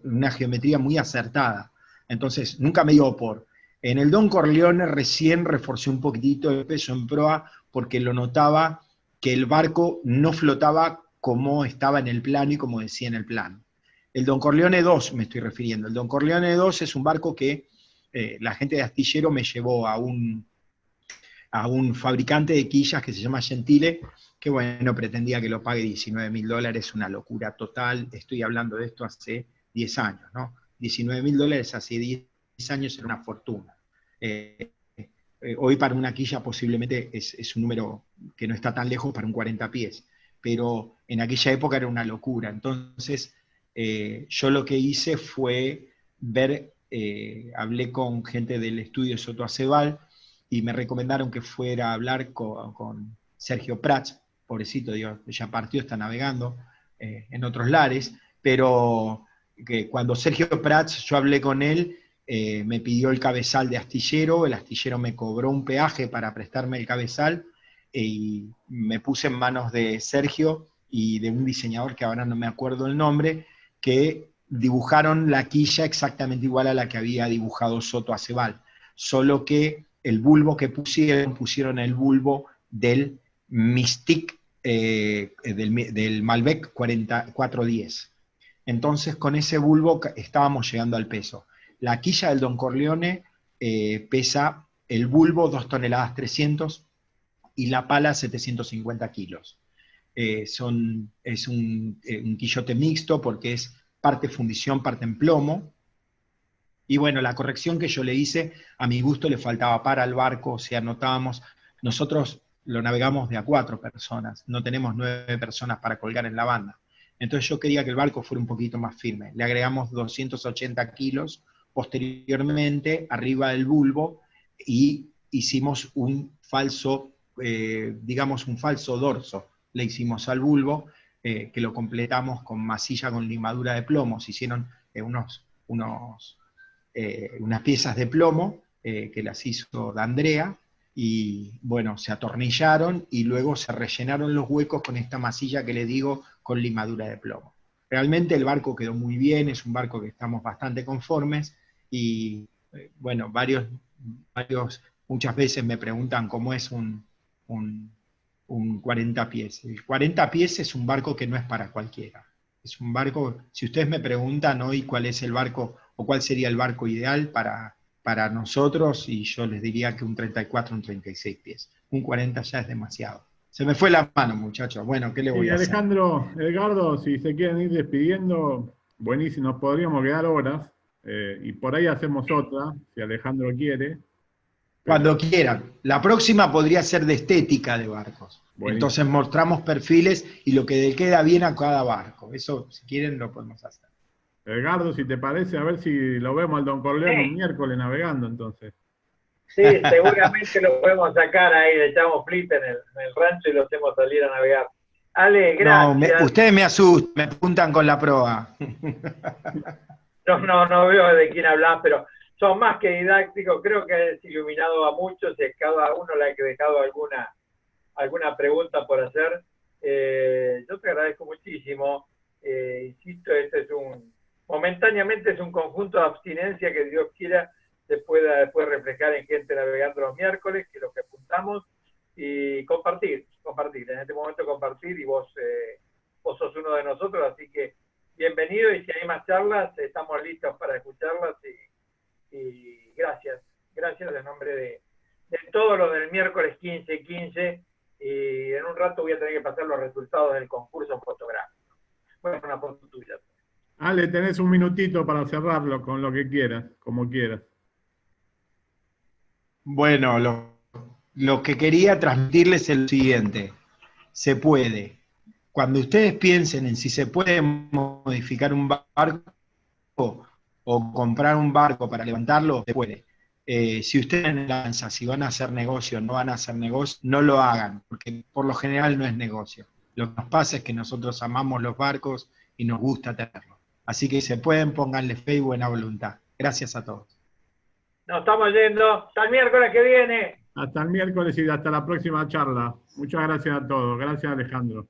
una geometría muy acertada. Entonces nunca me dio por. En el Don Corleone recién reforcé un poquitito el peso en proa, porque lo notaba que el barco no flotaba como estaba en el plano y como decía en el plano. El Don Corleone 2 me estoy refiriendo. El Don Corleone 2 es un barco que la gente de Astillero me llevó a un a un fabricante de quillas que se llama Gentile, que bueno, pretendía que lo pague $19.000, una locura total. Estoy hablando de esto hace 10 años, ¿no? $19.000 hace 10 años era una fortuna. Hoy para una quilla posiblemente es un número que no está tan lejos para un 40 pies, pero en aquella época era una locura. Entonces, yo lo que hice fue ver, hablé con gente del estudio Soto Acebal, y me recomendaron que fuera a hablar con Sergio Prats, pobrecito, Dios, ya partió, está navegando en otros lares, pero que cuando Sergio Prats, yo hablé con él, me pidió el cabezal de astillero, el astillero me cobró un peaje para prestarme el cabezal, y me puse en manos de Sergio y de un diseñador que ahora no me acuerdo el nombre, que dibujaron la quilla exactamente igual a la que había dibujado Soto Acebal, solo que el bulbo que pusieron el bulbo del Mystique, del Malbec 410. Entonces con ese bulbo estábamos llegando al peso. La quilla del Don Corleone pesa el bulbo 2 toneladas 300 y la pala 750 kilos. Es un quillote mixto porque es parte fundición, parte en plomo. Y bueno, la corrección que yo le hice, a mi gusto le faltaba para al barco, o sea, notábamos, nosotros lo navegamos de a 4 personas, no tenemos 9 personas para colgar en la banda. Entonces yo quería que el barco fuera un poquito más firme. Le agregamos 280 kilos posteriormente arriba del bulbo y hicimos un falso, digamos un falso dorso. Le hicimos al bulbo, que lo completamos con masilla con limadura de plomo. Se hicieron unas piezas de plomo que las hizo D'Andrea, y bueno, se atornillaron y luego se rellenaron los huecos con esta masilla que les digo, con limadura de plomo. Realmente el barco quedó muy bien, es un barco que estamos bastante conformes, y bueno, muchas veces me preguntan cómo es un 40 pies. El 40 pies es un barco que no es para cualquiera. Es un barco, si ustedes me preguntan hoy cuál es el barco, o cuál sería el barco ideal para nosotros, y yo les diría que un 34, un 36 pies. Un 40 ya es demasiado. Se me fue la mano, muchachos. Bueno, ¿qué le voy a hacer? Alejandro, Edgardo, si se quieren ir despidiendo, buenísimo, nos podríamos quedar horas, y por ahí hacemos otra, si Alejandro quiere. Cuando quieran. La próxima podría ser de estética de barcos. Buenísimo. Entonces mostramos perfiles y lo que le queda bien a cada barco. Eso, si quieren, lo podemos hacer. Edgardo, si te parece, a ver si lo vemos al Don Corleone un miércoles navegando, entonces. Sí, seguramente lo podemos sacar ahí, le echamos flip en el rancho y lo hacemos salir a navegar. Ale, gracias. No, ustedes me asustan, me apuntan con la proa. No veo de quién hablas, pero son más que didácticos. Creo que has iluminado a muchos y a cada uno le ha dejado alguna pregunta por hacer. Yo te agradezco muchísimo. Insisto, momentáneamente es un conjunto de abstinencia que Dios quiera se pueda después reflejar en gente navegando los miércoles, que es lo que apuntamos, y compartir, en este momento compartir, y vos sos uno de nosotros, así que bienvenido, y si hay más charlas, estamos listos para escucharlas, y gracias en nombre de todos los del miércoles 15-15, y en un rato voy a tener que pasar los resultados del concurso fotográfico. Bueno, una foto tuya. Ale, tenés un minutito para cerrarlo con lo que quieras, como quieras. Bueno, lo que quería transmitirles es lo siguiente. Se puede. Cuando ustedes piensen en si se puede modificar un barco o comprar un barco para levantarlo, se puede. Si ustedes lanzan, si van a hacer negocio o no van a hacer negocio, no lo hagan, porque por lo general no es negocio. Lo que nos pasa es que nosotros amamos los barcos y nos gusta tenerlos. Así que se pueden, pónganle fe y buena voluntad. Gracias a todos. Nos estamos yendo. Hasta el miércoles que viene. Hasta el miércoles y hasta la próxima charla. Muchas gracias a todos. Gracias, Alejandro.